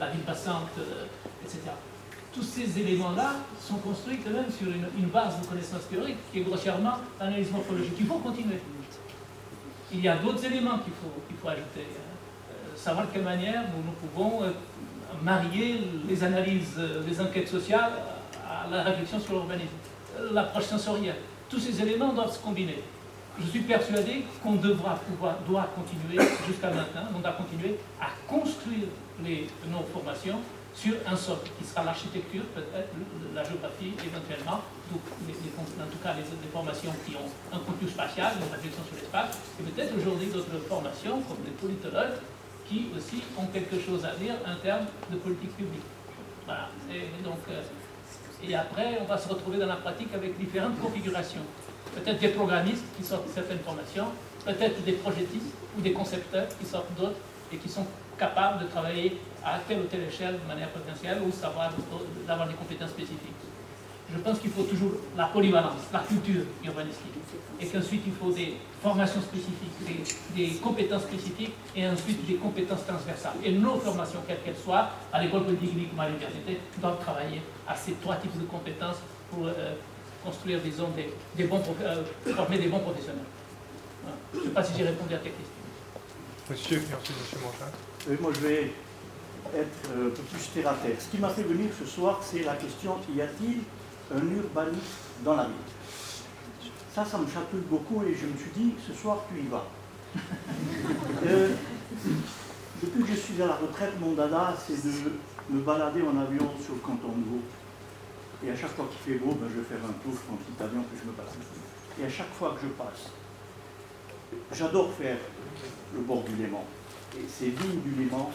la ville passante, etc. Tous ces éléments-là sont construits quand même sur une base de connaissances théoriques qui est grossièrement l'analyse morphologique. Il faut continuer. Il y a d'autres éléments qu'il faut ajouter. Savoir de quelle manière nous pouvons marier les analyses, les enquêtes sociales à la réflexion sur l'urbanisme, l'approche sensorielle. Tous ces éléments doivent se combiner. je suis persuadé qu'on doit continuer jusqu'à maintenant, on doit continuer à construire nos formations sur un socle qui sera l'architecture, peut-être la géographie éventuellement, en tout cas les formations qui ont un contenu spatial, une réflexion sur l'espace, et peut-être aujourd'hui d'autres formations comme les politologues qui aussi ont quelque chose à dire en termes de politique publique. Voilà. Et après, on va se retrouver dans la pratique avec différentes configurations. Peut-être des programmistes qui sortent certaines formations, peut-être des projettistes ou des concepteurs qui sortent d'autres et qui sont capables de travailler à telle ou telle échelle de manière potentielle ou d'avoir des compétences spécifiques. Je pense qu'il faut toujours la polyvalence, la culture urbanistique, et qu'ensuite il faut des formations spécifiques, des compétences spécifiques, et ensuite des compétences transversales. Et nos formations, quelles qu'elles soient, à l'école polytechnique ou à l'université, doivent travailler à ces trois types de compétences pour construire, disons, former des bons professionnels. Voilà. Je ne sais pas si j'ai répondu à tes questions. Monsieur, et ensuite Monsieur Monchat. Oui, moi je vais être un peu plus terre à terre. Ce qui m'a fait venir ce soir, c'est la question, y a-t-il un urbaniste dans la ville? Ça me chatouille beaucoup et je me suis dit, ce soir tu y vas. Depuis que je suis à la retraite, mon dada, c'est de me balader en avion sur le canton de Vaud. Et à chaque fois qu'il fait beau, je vais faire un tour, je prends un petit avion, puis je me balade. Et à chaque fois que je passe, j'adore faire le bord du Léman. Et ces vignes du Léman,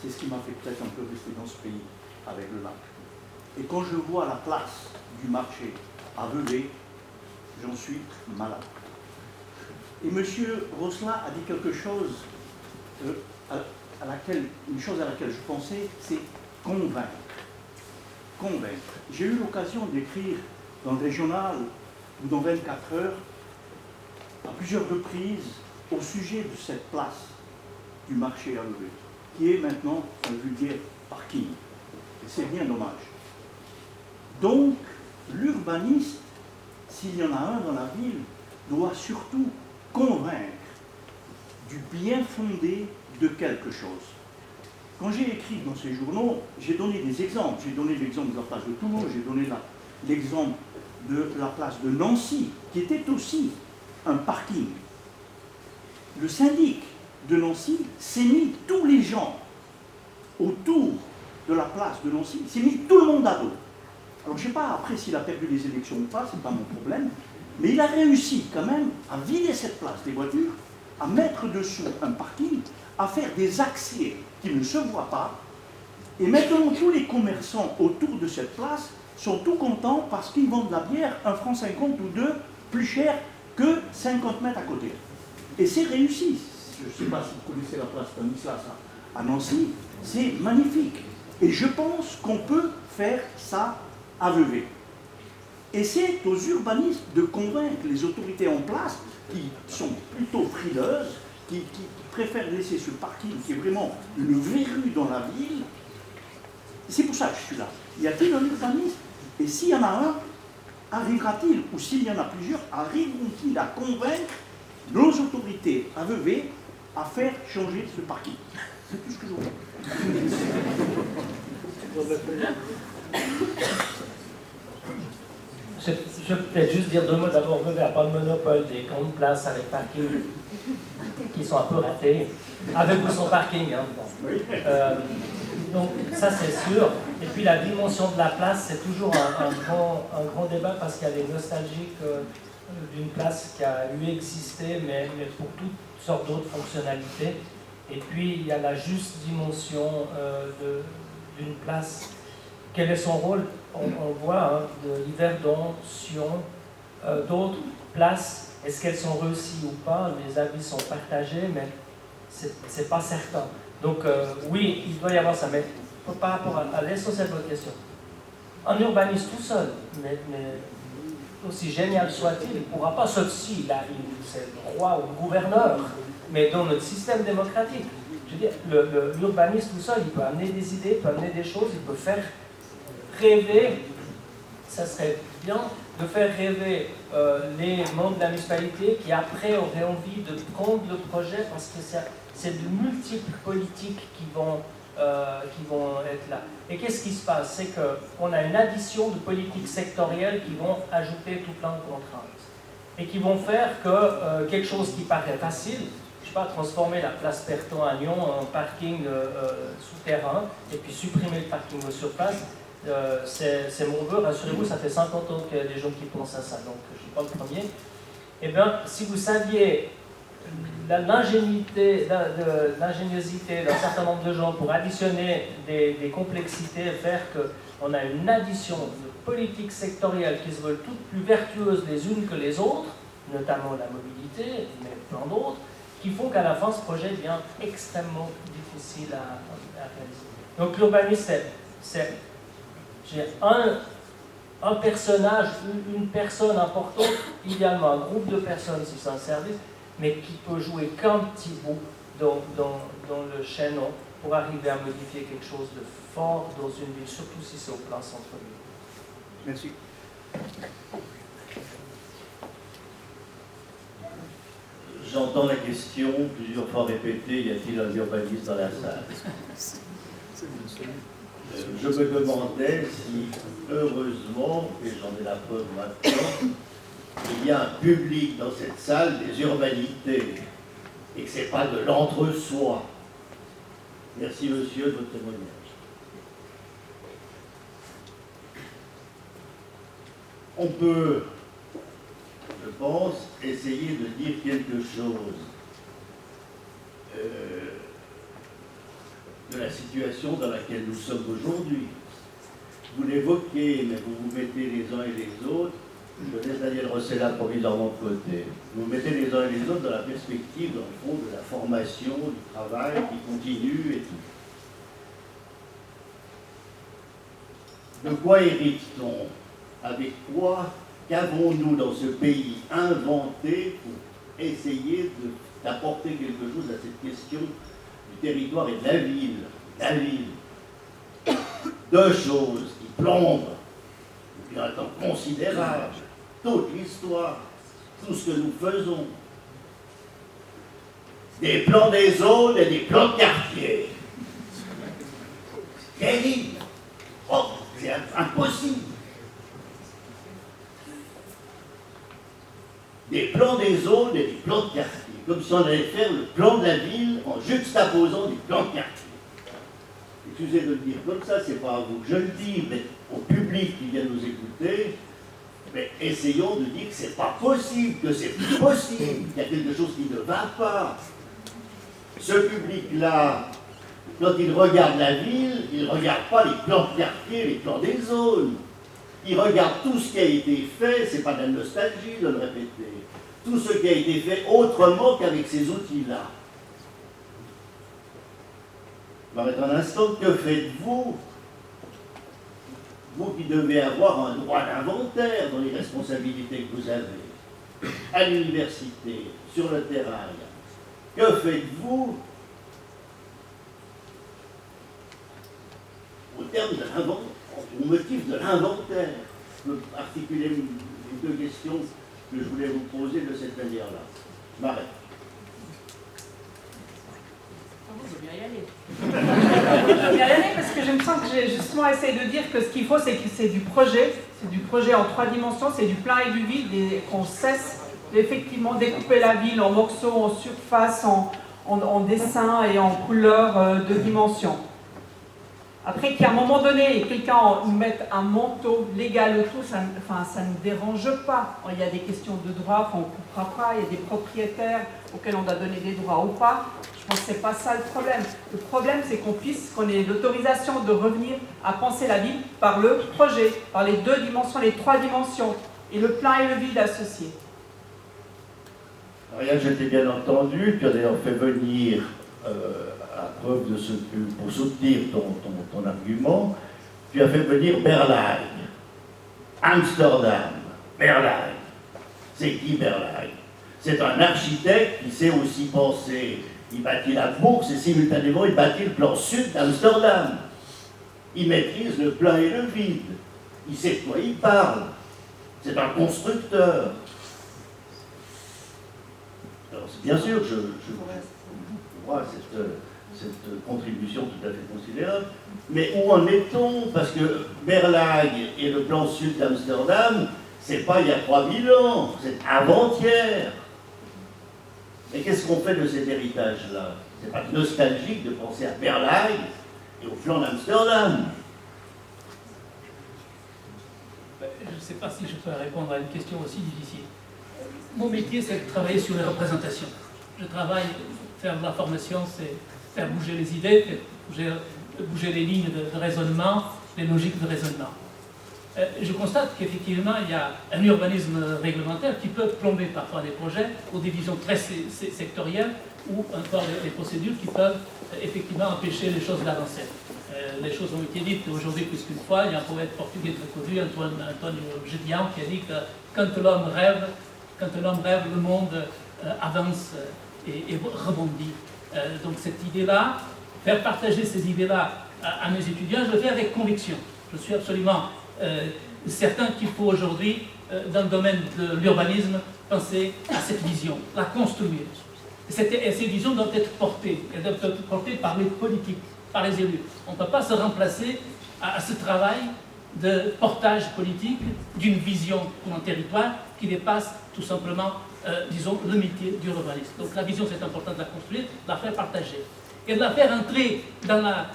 c'est ce qui m'a fait peut-être un peu rester dans ce pays, avec le lac. Et quand je vois la place du marché à Velay, j'en suis malade. Et M. Rosselin a dit quelque chose, une chose à laquelle je pensais, c'est convaincre. Convaincre. J'ai eu l'occasion d'écrire dans le régional ou dans 24 heures, à plusieurs reprises, au sujet de cette place du marché à Velay, qui est maintenant un vulgaire parking. Et c'est bien dommage. Donc, l'urbaniste, s'il y en a un dans la ville, doit surtout convaincre du bien fondé de quelque chose. Quand j'ai écrit dans ces journaux, j'ai donné des exemples. J'ai donné l'exemple de la place de Toulouse, j'ai donné l'exemple de la place de Nancy, qui était aussi un parking. Le syndic de Nancy s'est mis tous les gens autour de la place de Nancy, s'est mis tout le monde à dos. Alors je ne sais pas après s'il a perdu les élections ou pas, ce n'est pas mon problème, mais il a réussi quand même à vider cette place des voitures, à mettre dessous un parking, à faire des accès qui ne se voient pas, et maintenant tous les commerçants autour de cette place sont tout contents parce qu'ils vendent la bière 1,50 franc ou 2 plus cher que 50 mètres à côté. Et c'est réussi. Je ne sais pas si vous connaissez la place Stanislas à Nancy, c'est magnifique. Et je pense qu'on peut faire ça à Vevey. Et c'est aux urbanistes de convaincre les autorités en place, qui sont plutôt frileuses, qui préfèrent laisser ce parking qui est vraiment une verrue dans la ville. C'est pour ça que je suis là. Y a-t-il un urbaniste? Et s'il y en a un, arrivera-t-il, ou s'il y en a plusieurs, arriveront-ils à convaincre nos autorités à Vevey à faire changer ce parking? C'est tout ce que je veux. Je peux peut-être juste dire 2 mots. D'abord, Vevey n'a pas de monopole des grandes places avec parking qui sont un peu ratés, avec ou sans parking. Hein. Donc ça c'est sûr. Et puis la dimension de la place, c'est toujours un grand débat parce qu'il y a les nostalgiques d'une place qui a eu existé, mais pour toutes sortes d'autres fonctionnalités. Et puis il y a la juste dimension d'une place. Quel est son rôle? On voit de l'Yverdon, Sion, d'autres places. Est-ce qu'elles sont réussies ou pas? Les avis sont partagés, mais c'est pas certain. Donc oui, il doit y avoir ça, mais par rapport à l'essentiel de votre question, un urbaniste tout seul, mais aussi génial soit-il, il ne pourra pas, sauf si c'est le roi ou le gouverneur, mais dans notre système démocratique. Je veux dire, l'urbaniste tout seul, il peut amener des idées, il peut amener des choses, il peut faire rêver. Ça serait bien de faire rêver les membres de la municipalité qui après auraient envie de prendre le projet parce que c'est de multiples politiques qui vont être là. Et qu'est-ce qui se passe? C'est qu'on a une addition de politiques sectorielles qui vont ajouter tout plein de contraintes. et qui vont faire que quelque chose qui paraît facile, je sais pas, transformer la place Perton à Nyon en parking souterrain et puis supprimer le parking de surface, c'est mon vœu, rassurez-vous, ça fait 50 ans qu'il y a des gens qui pensent à ça, donc je ne suis pas le premier. Eh bien, si vous saviez l'ingéniosité d'un certain nombre de gens pour additionner des complexités et faire qu'on a une addition de politiques sectorielles qui se veulent toutes plus vertueuses les unes que les autres, notamment la mobilité, mais plein d'autres, qui font qu'à la fin, ce projet devient extrêmement difficile à réaliser. Donc l'urbanisme, j'ai un personnage, une personne importante, idéalement un groupe de personnes si c'est un service, mais qui peut jouer qu'un petit bout dans le chaînon pour arriver à modifier quelque chose de fort dans une ville, surtout si c'est au plein centre-ville. Merci. J'entends la question plusieurs fois répétée, y a-t-il un urbaniste dans la salle? Je me demandais si, heureusement, et j'en ai la preuve maintenant, il y a un public dans cette salle des urbanités, et que ce n'est pas de l'entre-soi. Merci monsieur de votre témoignage. On peut, je pense, essayer de dire quelque chose de la situation dans laquelle nous sommes aujourd'hui. Vous l'évoquez, mais vous vous mettez les uns et les autres, je laisse Daniel Rossella provisoirement de côté, vous vous mettez les uns et les autres dans la perspective, dans le fond, de la formation, du travail qui continue et tout. De quoi hérite-t-on? Avec quoi? Qu'avons-nous dans ce pays inventé pour essayer d'apporter quelque chose à cette question du territoire et de la ville? La ville. Deux choses qui plombent depuis un temps considérable toute l'histoire, tout ce que nous faisons. Des plans des zones et des plans de quartier. Terrible. Oh, c'est impossible. Des plans des zones et des plans de quartier, comme si on allait faire le plan de la ville en juxtaposant des plans de quartier. Excusez de le dire comme ça, c'est pas à vous que je le dis, mais au public qui vient nous écouter, mais essayons de dire que c'est pas possible, que c'est plus possible, qu'il y a quelque chose qui ne va pas. Ce public-là, quand il regarde la ville, il ne regarde pas les plans de quartier, les plans des zones. Il regarde tout ce qui a été fait, c'est pas de la nostalgie de le répéter, tout ce qui a été fait autrement qu'avec ces outils-là. On va mettre un instant, que faites-vous? Vous qui devez avoir un droit d'inventaire dans les responsabilités que vous avez, à l'université, sur le terrain, que faites-vous au terme de l'inventaire, au motif de l'inventaire? Je peux articuler les deux questions que je voulais vous poser de cette manière-là. Marie. Je veux bien y aller. Je veux bien y aller parce que je me sens que j'ai justement essayé de dire que ce qu'il faut, c'est que c'est du projet en 3 dimensions, c'est du plein et du vide, et qu'on cesse d'effectivement découper la ville en morceaux, en surface, en dessin et en couleurs de dimensions. Après qu'à un moment donné, quelqu'un mette un manteau légal autour, ça ne dérange pas. Il y a des questions de droit qu'on ne coupera pas, il y a des propriétaires auxquels on doit donner des droits ou pas. Je pense que ce n'est pas ça le problème. Le problème, c'est qu'on ait l'autorisation de revenir à penser la ville par le projet, par les 2 dimensions, les 3 dimensions, et le plein et le vide associés. Ariane, je t'ai bien entendu, tu as d'ailleurs fait venir à preuve de ce que, pour soutenir ton argument, tu as fait venir Berlage, Amsterdam, Berlage. C'est qui Berlage? C'est un architecte qui sait aussi penser. Il bâtit la bourse et simultanément il bâtit le plan sud d'Amsterdam. Il maîtrise le plein et le vide. Il sait de quoi il parle. C'est un constructeur. Alors bien sûr, je vois cette contribution tout à fait considérable, mais où en est-on? Parce que Berlage et le plan sud d'Amsterdam, C'est pas il y a 3000 ans, c'est avant-hier. Et qu'est-ce qu'on fait de cet héritage-là? C'est pas nostalgique de penser à Berlage et au flanc d'Amsterdam. Je ne sais pas si je peux répondre à une question aussi difficile. Mon métier, c'est de travailler sur les représentations. Je travaille, faire de la formation, c'est faire bouger les idées, faire bouger les lignes de raisonnement, les logiques de raisonnement. Je constate qu'effectivement, il y a un urbanisme réglementaire qui peut plomber parfois des projets pour des visions très sectorielles ou encore des procédures qui peuvent effectivement empêcher les choses d'avancer. Les choses ont été dites aujourd'hui plus qu'une fois. Il y a un poète portugais très connu, Antonio Gedeão, qui a dit que quand l'homme rêve, le monde avance et rebondit. Donc cette idée-là, faire partager ces idées-là à mes étudiants, je le fais avec conviction. Je suis absolument certain qu'il faut aujourd'hui, dans le domaine de l'urbanisme, penser à cette vision, la construire. Et ces visions doivent être portées. Elles doivent être portées par les politiques, par les élus. On ne peut pas se remplacer à ce travail de portage politique d'une vision pour un territoire qui dépasse tout simplement, disons, le métier du urbaniste. Donc la vision, c'est important de la construire, de la faire partager. Et de la faire entrer dans la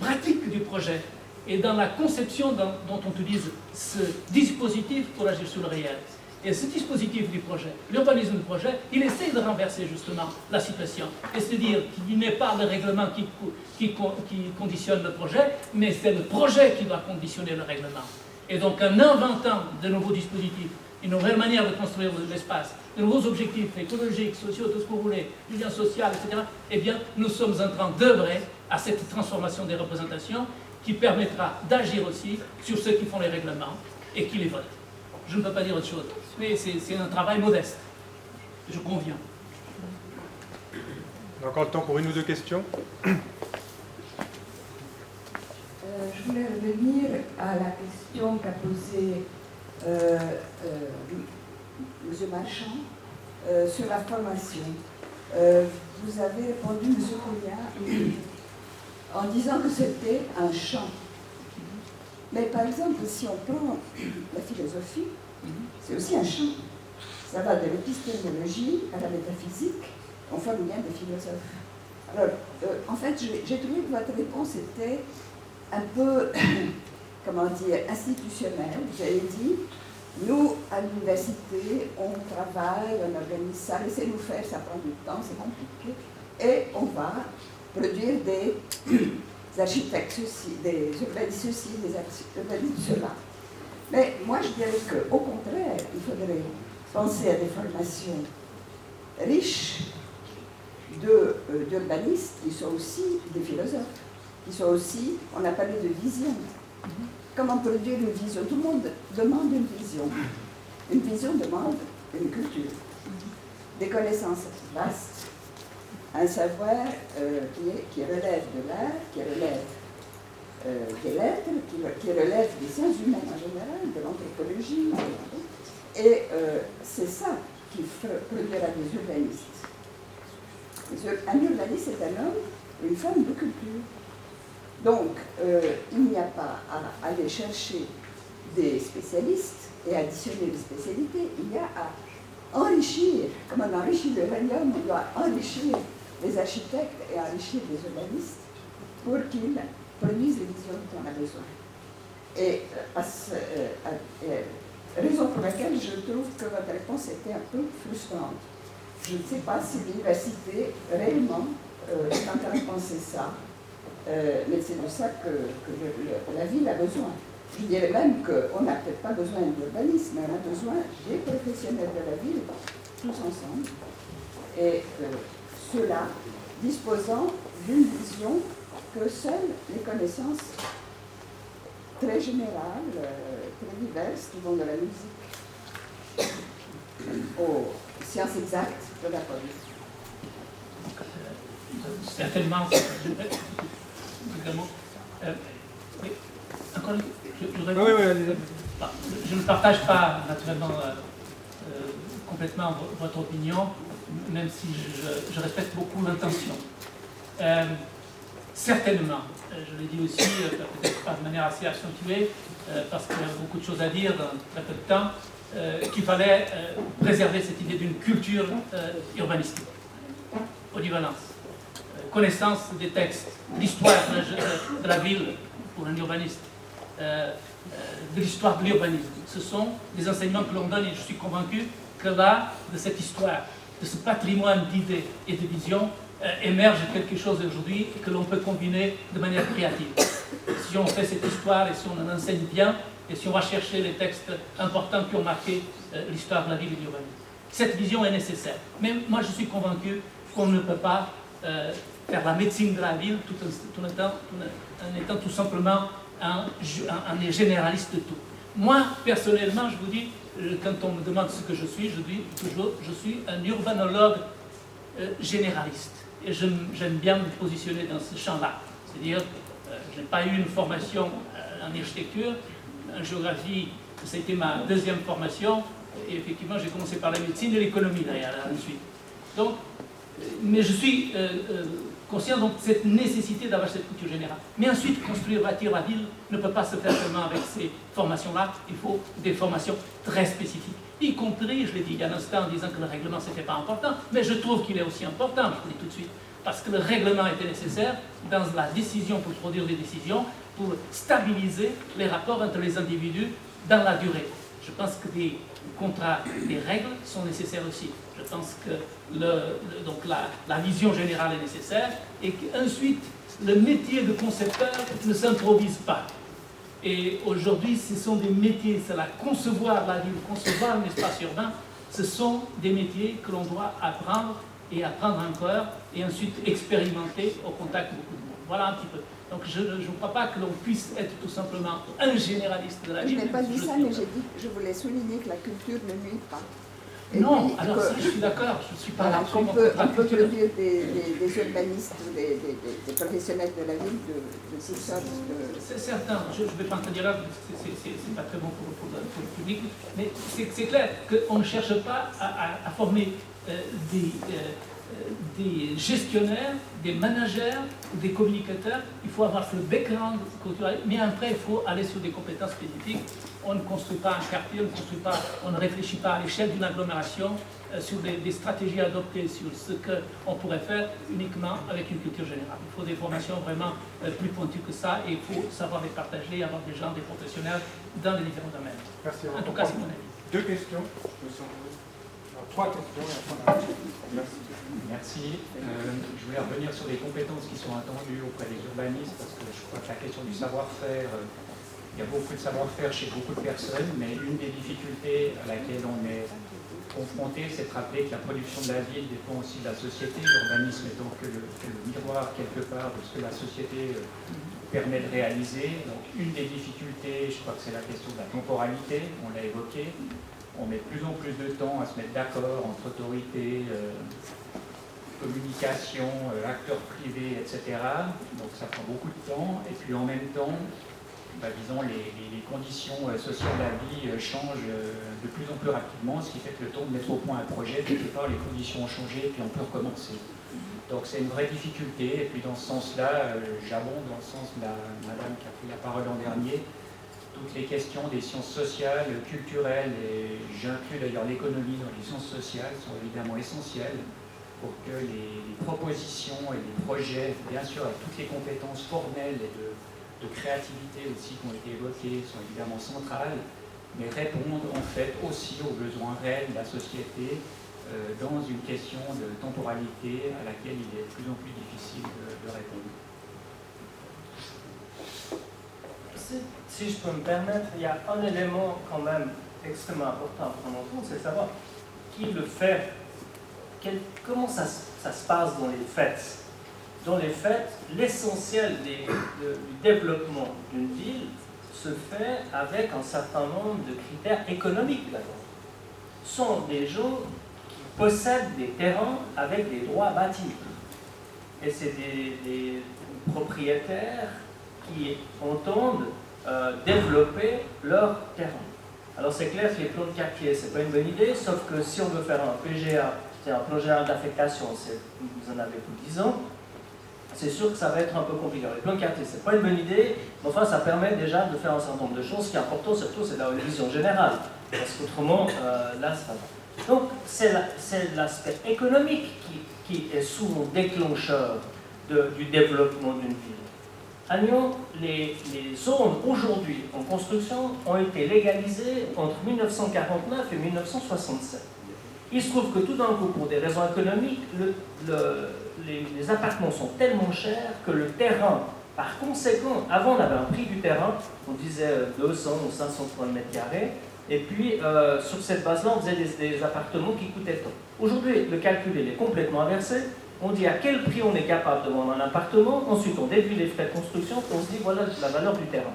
pratique du projet et dans la conception dont on utilise ce dispositif pour agir sur le réel. Et ce dispositif du projet, l'urbanisme du projet, il essaie de renverser justement la situation. Et c'est-à-dire qu'il n'est pas le règlement qui conditionne le projet, mais c'est le projet qui doit conditionner le règlement. Et donc en inventant de nouveaux dispositifs, une nouvelle manière de construire l'espace, de nouveaux objectifs écologiques, sociaux, tout ce que vous voulez, du lien social, etc., eh bien, nous sommes en train d'œuvrer à cette transformation des représentations qui permettra d'agir aussi sur ceux qui font les règlements et qui les votent. Je ne peux pas dire autre chose, mais c'est un travail modeste, je conviens. On a encore le temps pour une ou deux questions. Je voulais revenir à la question qu'a posée M. Marchand sur la formation. Vous avez répondu, M. Couillard, en disant que c'était un champ. Mais par exemple, si on prend la philosophie, c'est aussi un champ. Ça va de l'épistémologie à la métaphysique, on forme bien des philosophes. Alors, en fait, j'ai trouvé que votre réponse était un peu, comment dire, institutionnelle. Vous avez dit, nous, à l'université, on travaille, on organise ça, laissez-nous faire, ça prend du temps, c'est compliqué, et on va produire des architectes ceci, des urbanistes ceci, des urbanistes cela. Mais moi, je dirais qu'au contraire, il faudrait penser à des formations riches d'urbanistes qui sont aussi des philosophes, qui sont aussi, on a parlé de vision. Comment produire une vision? Tout le monde demande une vision. Une vision demande une culture, des connaissances vastes, un savoir qui relève de l'art, qui relève des lettres, qui relève des sciences humaines en général, de l'anthropologie. Et c'est ça qui produira des urbanistes. Un urbaniste est un homme, une femme de culture. Donc, il n'y a pas à aller chercher des spécialistes et additionner des spécialités, il y a à enrichir, comme on enrichit l'uranium, on doit enrichir les architectes et enrichir les urbanistes pour qu'ils produisent les visions dont on a besoin. Et raison pour laquelle je trouve que votre réponse était un peu frustrante. Je ne sais pas si l'université réellement est en train de penser ça, mais c'est de ça que la ville a besoin. Je dirais même qu'on n'a peut-être pas besoin d'urbanisme, mais on a besoin des professionnels de la ville, tous ensemble, et ceux-là disposant d'une vision que seules les connaissances très générales, très diverses, qui vont de la musique aux sciences exactes de la police. Certainement, également. Oui, encore une je ne partage pas naturellement complètement votre opinion, même si je respecte beaucoup l'intention. certainement, je l'ai dit aussi, peut-être pas de manière assez accentuée, parce qu'il y a beaucoup de choses à dire dans très peu de temps, qu'il fallait préserver cette idée d'une culture urbanistique, polyvalence, connaissance des textes, l'histoire de la ville pour un urbaniste, de l'histoire de l'urbanisme. Ce sont des enseignements que l'on donne et je suis convaincu que là, de cette histoire, de ce patrimoine d'idées et de visions, émerge quelque chose aujourd'hui que l'on peut combiner de manière créative. Si on fait cette histoire et si on en enseigne bien, et si on va chercher les textes importants qui ont marqué l'histoire de la ville et de l'urbanisme. Cette vision est nécessaire. Mais moi, je suis convaincu qu'on ne peut pas faire la médecine de la ville tout en étant tout simplement un généraliste de tout. Moi, personnellement, je vous dis, quand on me demande ce que je suis, je dis toujours, je suis un urbanologue généraliste. Et j'aime bien me positionner dans ce champ-là. C'est-à-dire, je n'ai pas eu une formation en architecture, en géographie, ça a été ma deuxième formation, et effectivement, j'ai commencé par la médecine et l'économie derrière, ensuite. Donc, mais je suis conscient donc, de cette nécessité d'avoir cette culture générale. Mais ensuite, construire, bâtir la ville ne peut pas se faire seulement avec ces formations-là, il faut des formations très spécifiques. Y compris, je l'ai dit il y a un instant en disant que le règlement c'était pas important, mais je trouve qu'il est aussi important, je vous le dis tout de suite, parce que le règlement était nécessaire dans la décision, pour produire des décisions, pour stabiliser les rapports entre les individus dans la durée. Je pense que des contrats, des règles sont nécessaires aussi. Je pense que donc la vision générale est nécessaire et qu'ensuite, le métier de concepteur ne s'improvise pas. Et aujourd'hui, ce sont des métiers, c'est la concevoir la ville, concevoir un espace urbain, ce sont des métiers que l'on doit apprendre et apprendre encore et ensuite expérimenter au contact de beaucoup de monde. Voilà un petit peu. Donc je ne crois pas que l'on puisse être tout simplement un généraliste de la ville. Je n'ai pas dit ça, mais je voulais souligner que la culture ne nuit pas. Et non, puis, alors ça, je suis d'accord, je ne suis pas voilà, absolument on peut culture. produire des urbanistes ou des professionnels de la ville, de ces sortes de... C'est certain, je ne vais pas te dire là, c'est pas très bon pour le public, mais c'est clair qu'on ne cherche pas à former des gestionnaires, des managers, des communicateurs. Il faut avoir ce background culturel, mais après il faut aller sur des compétences spécifiques. On ne construit pas un quartier, on ne réfléchit pas à l'échelle d'une agglomération sur des stratégies adoptées sur ce qu'on pourrait faire uniquement avec une culture générale. Il faut des formations vraiment plus pointues que ça et il faut savoir les partager, avoir des gens, des professionnels dans les différents domaines. Merci. En tout cas, c'est mon avis. Deux questions. Trois questions. Merci. Merci. Je voulais revenir sur les compétences qui sont attendues auprès des urbanistes parce que je crois que la question du savoir-faire, il y a beaucoup de savoir-faire chez beaucoup de personnes, mais une des difficultés à laquelle on est confronté, c'est de rappeler que la production de la ville dépend aussi de la société, l'urbanisme étant que le miroir quelque part de ce que la société permet de réaliser. Donc une des difficultés, je crois que c'est la question de la temporalité, on l'a évoqué. On met de plus en plus de temps à se mettre d'accord entre autorités, communication, acteurs privés, etc. Donc ça prend beaucoup de temps. Et puis en même temps, disons, les conditions sociales de la vie changent de plus en plus rapidement, ce qui fait que le temps de mettre au point un projet, quelque part, les conditions ont changé et puis on peut recommencer. Donc c'est une vraie difficulté. Et puis dans ce sens-là, j'abonde dans le sens de la madame qui a pris la parole l'an dernier. Toutes les questions des sciences sociales, culturelles, et j'inclus d'ailleurs l'économie dans les sciences sociales, sont évidemment essentielles pour que les propositions et les projets, bien sûr avec toutes les compétences formelles et de créativité aussi qui ont été évoquées, sont évidemment centrales, mais répondent en fait aussi aux besoins réels de la société dans une question de temporalité à laquelle il est de plus en plus difficile de répondre. Si je peux me permettre, il y a un élément quand même extrêmement important à prendre en compte, c'est savoir qui le fait, comment ça se passe dans les faits. Dans les faits, l'essentiel du développement d'une ville se fait avec un certain nombre de critères économiques d'abord. Ce sont des gens qui possèdent des terrains avec des droits bâtis. Et c'est des propriétaires qui entendent développer leur terrain. Alors c'est clair que les plans de quartier, c'est pas une bonne idée, sauf que si on veut faire un PGA, c'est un projet d'affectation, vous en avez pour 10 ans, c'est sûr que ça va être un peu compliqué. Les plans de quartier, c'est pas une bonne idée, mais enfin, ça permet déjà de faire un certain nombre de choses. Ce qui est important, surtout, c'est d'avoir une vision générale. Parce qu'autrement, là, c'est pas bon. Donc, c'est l'aspect économique qui est souvent déclencheur du développement d'une ville. À Nyon, les zones aujourd'hui en construction ont été légalisées entre 1949 et 1967. Il se trouve que tout d'un coup, pour des raisons économiques, les appartements sont tellement chers que le terrain, par conséquent, avant on avait un prix du terrain, on disait 200 ou 530 mètres carrés, et puis sur cette base-là, on faisait des appartements qui coûtaient tant. Aujourd'hui, le calcul il est complètement inversé. On dit à quel prix on est capable de vendre un appartement, ensuite on déduit les frais de construction, et on se dit voilà la valeur du terrain.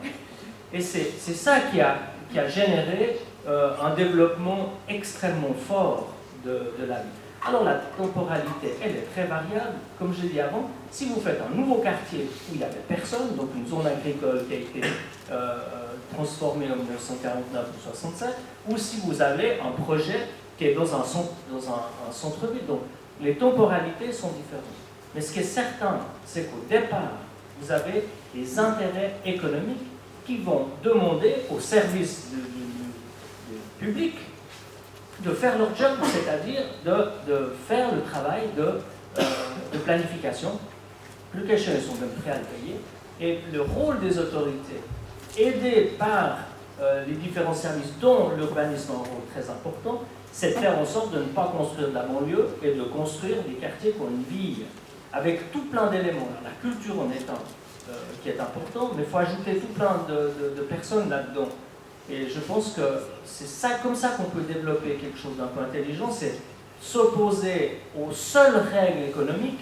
Et c'est ça qui a généré un développement extrêmement fort de la ville. Alors la temporalité, elle est très variable. Comme je l'ai dit avant, si vous faites un nouveau quartier où il n'y avait personne, donc une zone agricole qui a été transformée en 1949 ou 67, ou si vous avez un projet qui est dans un centre-ville. Donc les temporalités sont différentes. Mais ce qui est certain, c'est qu'au départ, vous avez des intérêts économiques qui vont demander aux services du public de faire leur job, c'est-à-dire de faire le travail de planification. Le cas échéant, ils sont même prêts à le payer. Et le rôle des autorités, aidées par les différents services dont l'urbanisme a un rôle très important, c'est de faire en sorte de ne pas construire de la banlieue et de construire des quartiers qui ont une vie, avec tout plein d'éléments. La culture en est un qui est important, mais il faut ajouter tout plein de personnes là-dedans. Et je pense que c'est ça, comme ça qu'on peut développer quelque chose d'un peu intelligent, c'est s'opposer aux seules règles économiques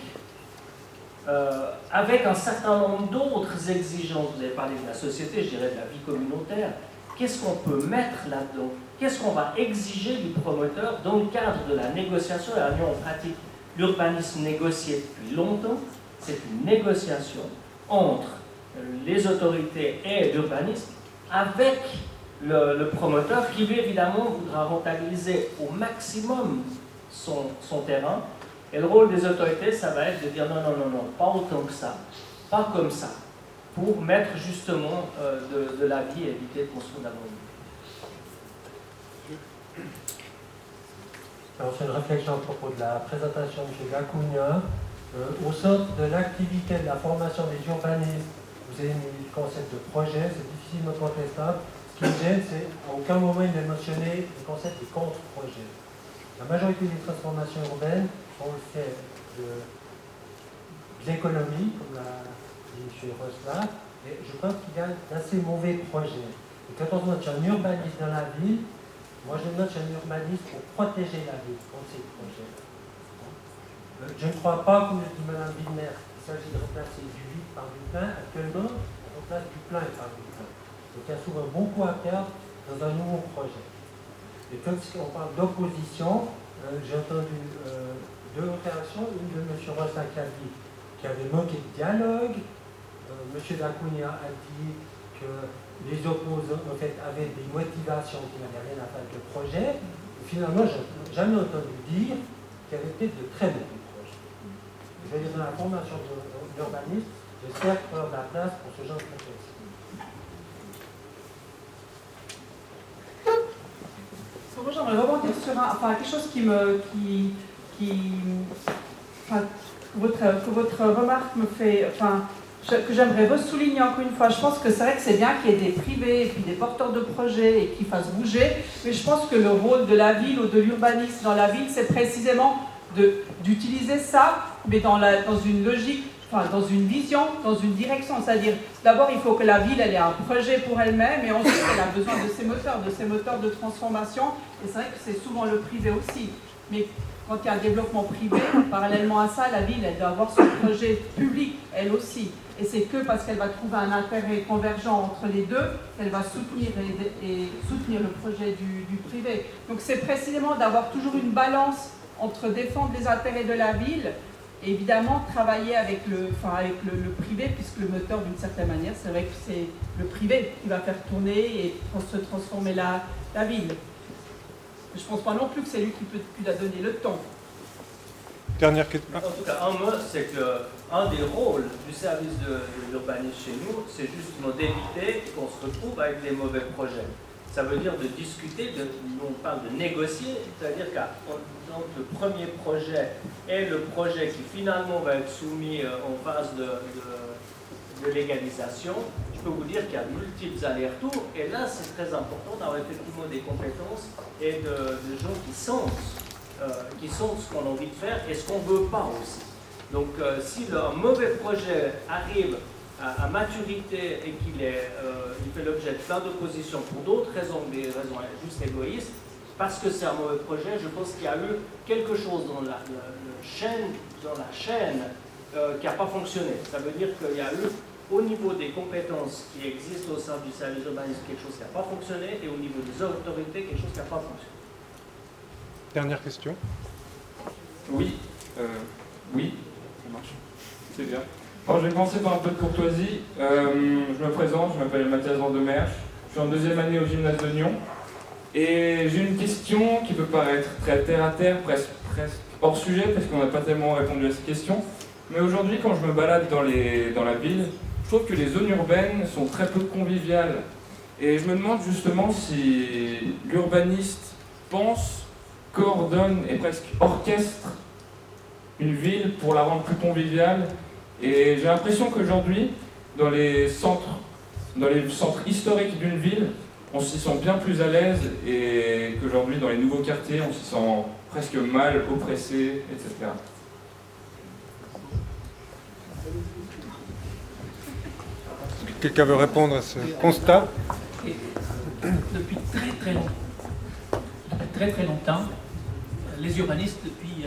avec un certain nombre d'autres exigences. Vous avez parlé de la société, je dirais de la vie communautaire. Qu'est-ce qu'on peut mettre là-dedans? Qu'est-ce qu'on va exiger du promoteur dans le cadre de la négociation? Et à Nyon, on pratique l'urbanisme négocié depuis longtemps. C'est une négociation entre les autorités et l'urbanisme avec le promoteur qui, lui, évidemment, voudra rentabiliser au maximum son terrain. Et le rôle des autorités, ça va être de dire non, non, non, non, pas autant que ça, pas comme ça, pour mettre justement de la vie et éviter de construire d'abord. Alors, c'est une réflexion à propos de la présentation de M. Gacugna. Au sein de l'activité de la formation des urbanistes, vous avez mis le concept de projet, c'est difficilement contestable. Ce qui me gêne, c'est qu'à aucun moment il n'est mentionné le concept de contre-projet. La majorité des transformations urbaines ont le fait de l'économie, comme l'a dit M. Roslat, et je pense qu'il y a d'assez mauvais projets. Et quand on note un urbaniste dans la ville, moi je note un urbaniste pour protéger la ville contre ces projets. Je ne crois pas, comme le dit Mme Widmer, qu'il s'agit de remplacer du vide par du plein. Actuellement, on remplace du plein par du plein. Donc il y a souvent beaucoup à perdre dans un nouveau projet. Et comme si on parle d'opposition, j'ai entendu deux réactions, une de M. Rossin qui avait manqué de dialogue. M. Gacugna a dit que les opposants en fait, avaient des motivations qui n'avaient rien à faire avec le projet. Et finalement, je n'ai jamais entendu dire qu'il y avait peut-être de très bons projets. Je veux dire, dans la formation d'urbanisme, j'espère qu'il y aura de la place pour ce genre de réflexion. Moi, j'aimerais rebondir sur quelque chose que votre remarque me fait, que j'aimerais ressouligner encore une fois. Je pense que c'est vrai que c'est bien qu'il y ait des privés et puis des porteurs de projets et qu'ils fassent bouger, mais je pense que le rôle de la ville ou de l'urbanisme dans la ville, c'est précisément d'utiliser ça, mais dans une logique, dans une vision, dans une direction. C'est-à-dire, d'abord, il faut que la ville elle ait un projet pour elle-même, et ensuite, elle a besoin de ces moteurs de transformation. Et c'est vrai que c'est souvent le privé aussi. Mais quand il y a un développement privé, parallèlement à ça, la ville, elle doit avoir son projet public, elle aussi. Et c'est que parce qu'elle va trouver un intérêt convergent entre les deux qu'elle va soutenir le projet du privé. Donc c'est précisément d'avoir toujours une balance entre défendre les intérêts de la ville et évidemment travailler avec le privé, puisque le moteur, d'une certaine manière, c'est vrai que c'est le privé qui va faire tourner et se transformer la ville. Je ne pense pas non plus que c'est lui qui a donné le ton. Dernière question. En tout cas, un mot, c'est qu'un des rôles du service de l'urbanisme chez nous, c'est justement d'éviter qu'on se retrouve avec des mauvais projets. Ça veut dire de discuter, nous on parle de négocier, c'est-à-dire qu'entre le premier projet et le projet qui finalement va être soumis en phase de légalisation, je peux vous dire qu'il y a multiples allers-retours, et là c'est très important d'avoir effectivement des compétences et de gens qui sentent ce qu'on a envie de faire et ce qu'on ne veut pas aussi. Donc si un mauvais projet arrive à maturité et qu'il fait l'objet de plein d'oppositions pour d'autres raisons, des raisons juste égoïstes, parce que c'est un mauvais projet, je pense qu'il y a eu quelque chose dans la chaîne qui n'a pas fonctionné. Ça veut dire qu'il y a eu, au niveau des compétences qui existent au sein du service urbanisme, quelque chose qui n'a pas fonctionné, et au niveau des autorités, quelque chose qui n'a pas fonctionné. Dernière question. Oui, ça marche. C'est bien. Alors, je vais commencer par un peu de courtoisie. Je me présente, je m'appelle Mathias Vandemerch, je suis en 2e année au gymnase de Nyon. Et j'ai une question qui peut paraître très terre à terre, presque hors sujet, parce qu'on n'a pas tellement répondu à cette question. Mais aujourd'hui, quand je me balade dans la ville, je trouve que les zones urbaines sont très peu conviviales. Et je me demande justement si l'urbaniste pense, coordonne et presque orchestre une ville pour la rendre plus conviviale. Et j'ai l'impression qu'aujourd'hui, dans les centres historiques d'une ville, on s'y sent bien plus à l'aise, et qu'aujourd'hui, dans les nouveaux quartiers, on s'y sent presque mal, oppressé, etc. Quelqu'un veut répondre à ce constat? Depuis très longtemps, les urbanistes, depuis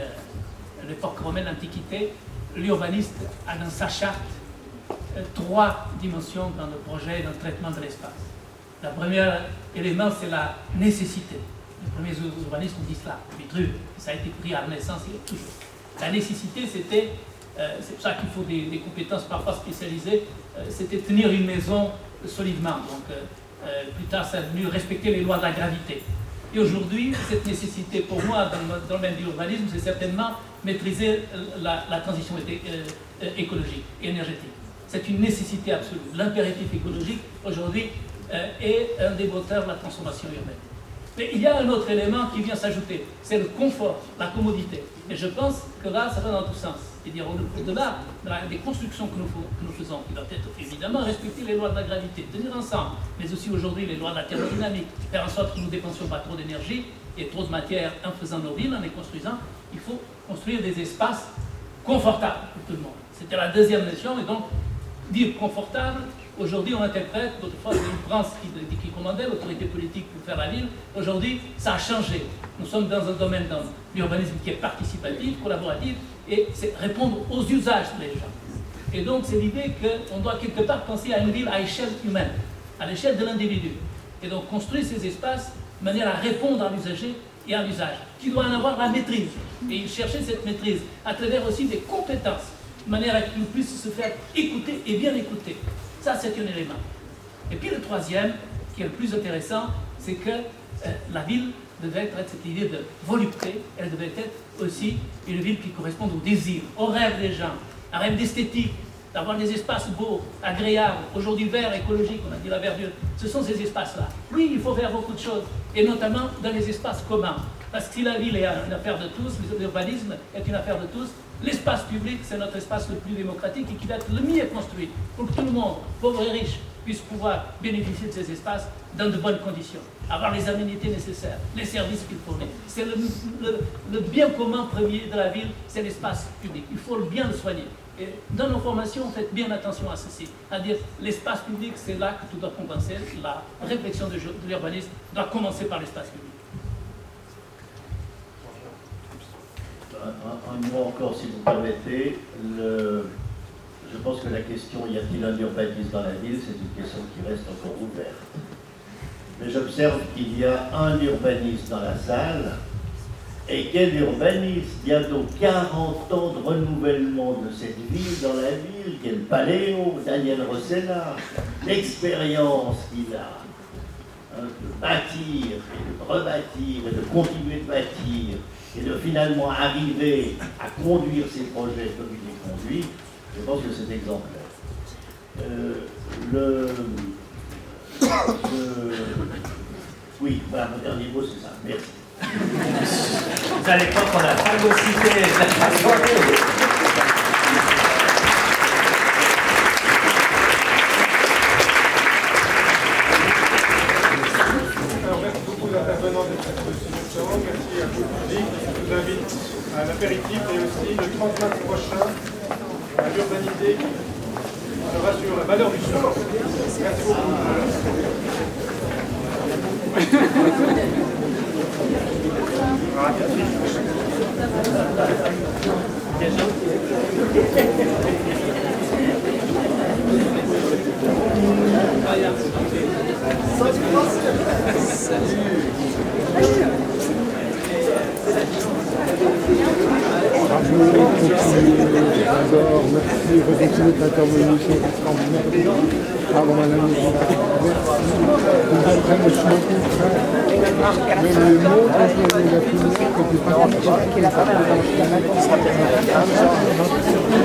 l'époque romaine, l'Antiquité, l'urbaniste a dans sa charte 3 dimensions dans le projet et dans le traitement de l'espace. Le premier élément, c'est la nécessité. Les premiers urbanistes ont dit cela, Vitruve, ça a été pris à la Renaissance, il y a toujours. La nécessité, c'était, c'est pour ça qu'il faut des compétences parfois spécialisées, c'était tenir une maison solidement. Donc, plus tard, ça a venu respecter les lois de la gravité. Et aujourd'hui, cette nécessité, pour moi, dans le domaine de l'urbanisme, c'est certainement maîtriser la transition écologique et énergétique. C'est une nécessité absolue. L'impératif écologique, aujourd'hui, est un des moteurs de la transformation urbaine. Mais il y a un autre élément qui vient s'ajouter, c'est le confort, la commodité. Et je pense que là, ça va dans tous sens. C'est-à-dire, au-delà des constructions que nous faisons, qui doivent être évidemment respecter les lois de la gravité, tenir ensemble, mais aussi aujourd'hui les lois de la thermodynamique, faire en sorte que nous ne dépensions pas trop d'énergie et trop de matière en faisant nos villes, en les construisant. Il faut construire des espaces confortables pour tout le monde. C'était la deuxième notion, et donc, dire confortable, aujourd'hui on interprète, autrefois c'était une France qui commandait l'autorité politique pour faire la ville, aujourd'hui ça a changé. Nous sommes dans un domaine dans l'urbanisme qui est participatif, collaboratif, et c'est répondre aux usages des gens. Et donc c'est l'idée qu'on doit quelque part penser à une ville à échelle humaine, à l'échelle de l'individu. Et donc construire ces espaces de manière à répondre à l'usager et à l'usage, qui doit en avoir la maîtrise. Et chercher cette maîtrise à travers aussi des compétences, de manière à qu'il puisse se faire écouter et bien écouter. Ça, c'est un élément. Et puis le troisième, qui est le plus intéressant, c'est que la ville devait être cette idée de volupté, elle devait être aussi une ville qui corresponde au désir, au rêve des gens, un rêve d'esthétique, d'avoir des espaces beaux, agréables, aujourd'hui verts, écologiques, on a dit la verdure. Ce sont ces espaces-là. Oui, il faut faire beaucoup de choses, et notamment dans les espaces communs. Parce que si la ville est une affaire de tous, l'urbanisme est une affaire de tous, l'espace public, c'est notre espace le plus démocratique et qui va être le mieux construit pour que tout le monde, pauvre et riche, puisse pouvoir bénéficier de ces espaces dans de bonnes conditions, avoir les aménités nécessaires, les services qu'il faut. C'est le bien commun premier de la ville, c'est l'espace public. Il faut bien le soigner. Et dans nos formations, faites bien attention à ceci. C'est-à-dire, l'espace public, c'est là que tout doit compenser. La réflexion de l'urbanisme doit commencer par l'espace public. Un mot encore, si vous permettez. Je pense que la question, y a-t-il un urbanisme dans la ville, c'est une question qui reste encore ouverte. Mais j'observe qu'il y a un urbaniste dans la salle. Et quel urbaniste? Bientôt 40 ans de renouvellement de cette ville dans la ville. Quel paléo, Daniel Rossella. L'expérience qu'il a de bâtir et de rebâtir et de continuer de bâtir et de finalement arriver à conduire ces projets comme il les conduit, je pense que c'est exemplaire. Oui, voilà, mon dernier mot, c'est ça. Merci. Vous à l'époque, on a phagocyté la soirée. Alors, merci beaucoup aux intervenants de cette session. Merci à vous, le public. Je vous invite à l'apéritif et aussi le 30 mars prochain à l'urbanité qui sera sur la valeur du sol. Merci beaucoup. J'adore, merci, recontinuez votre intervention extraordinaire. Pardon, madame, merci. Vous après le chemin contraire, même le mot, quand je l'ai la finir, que tu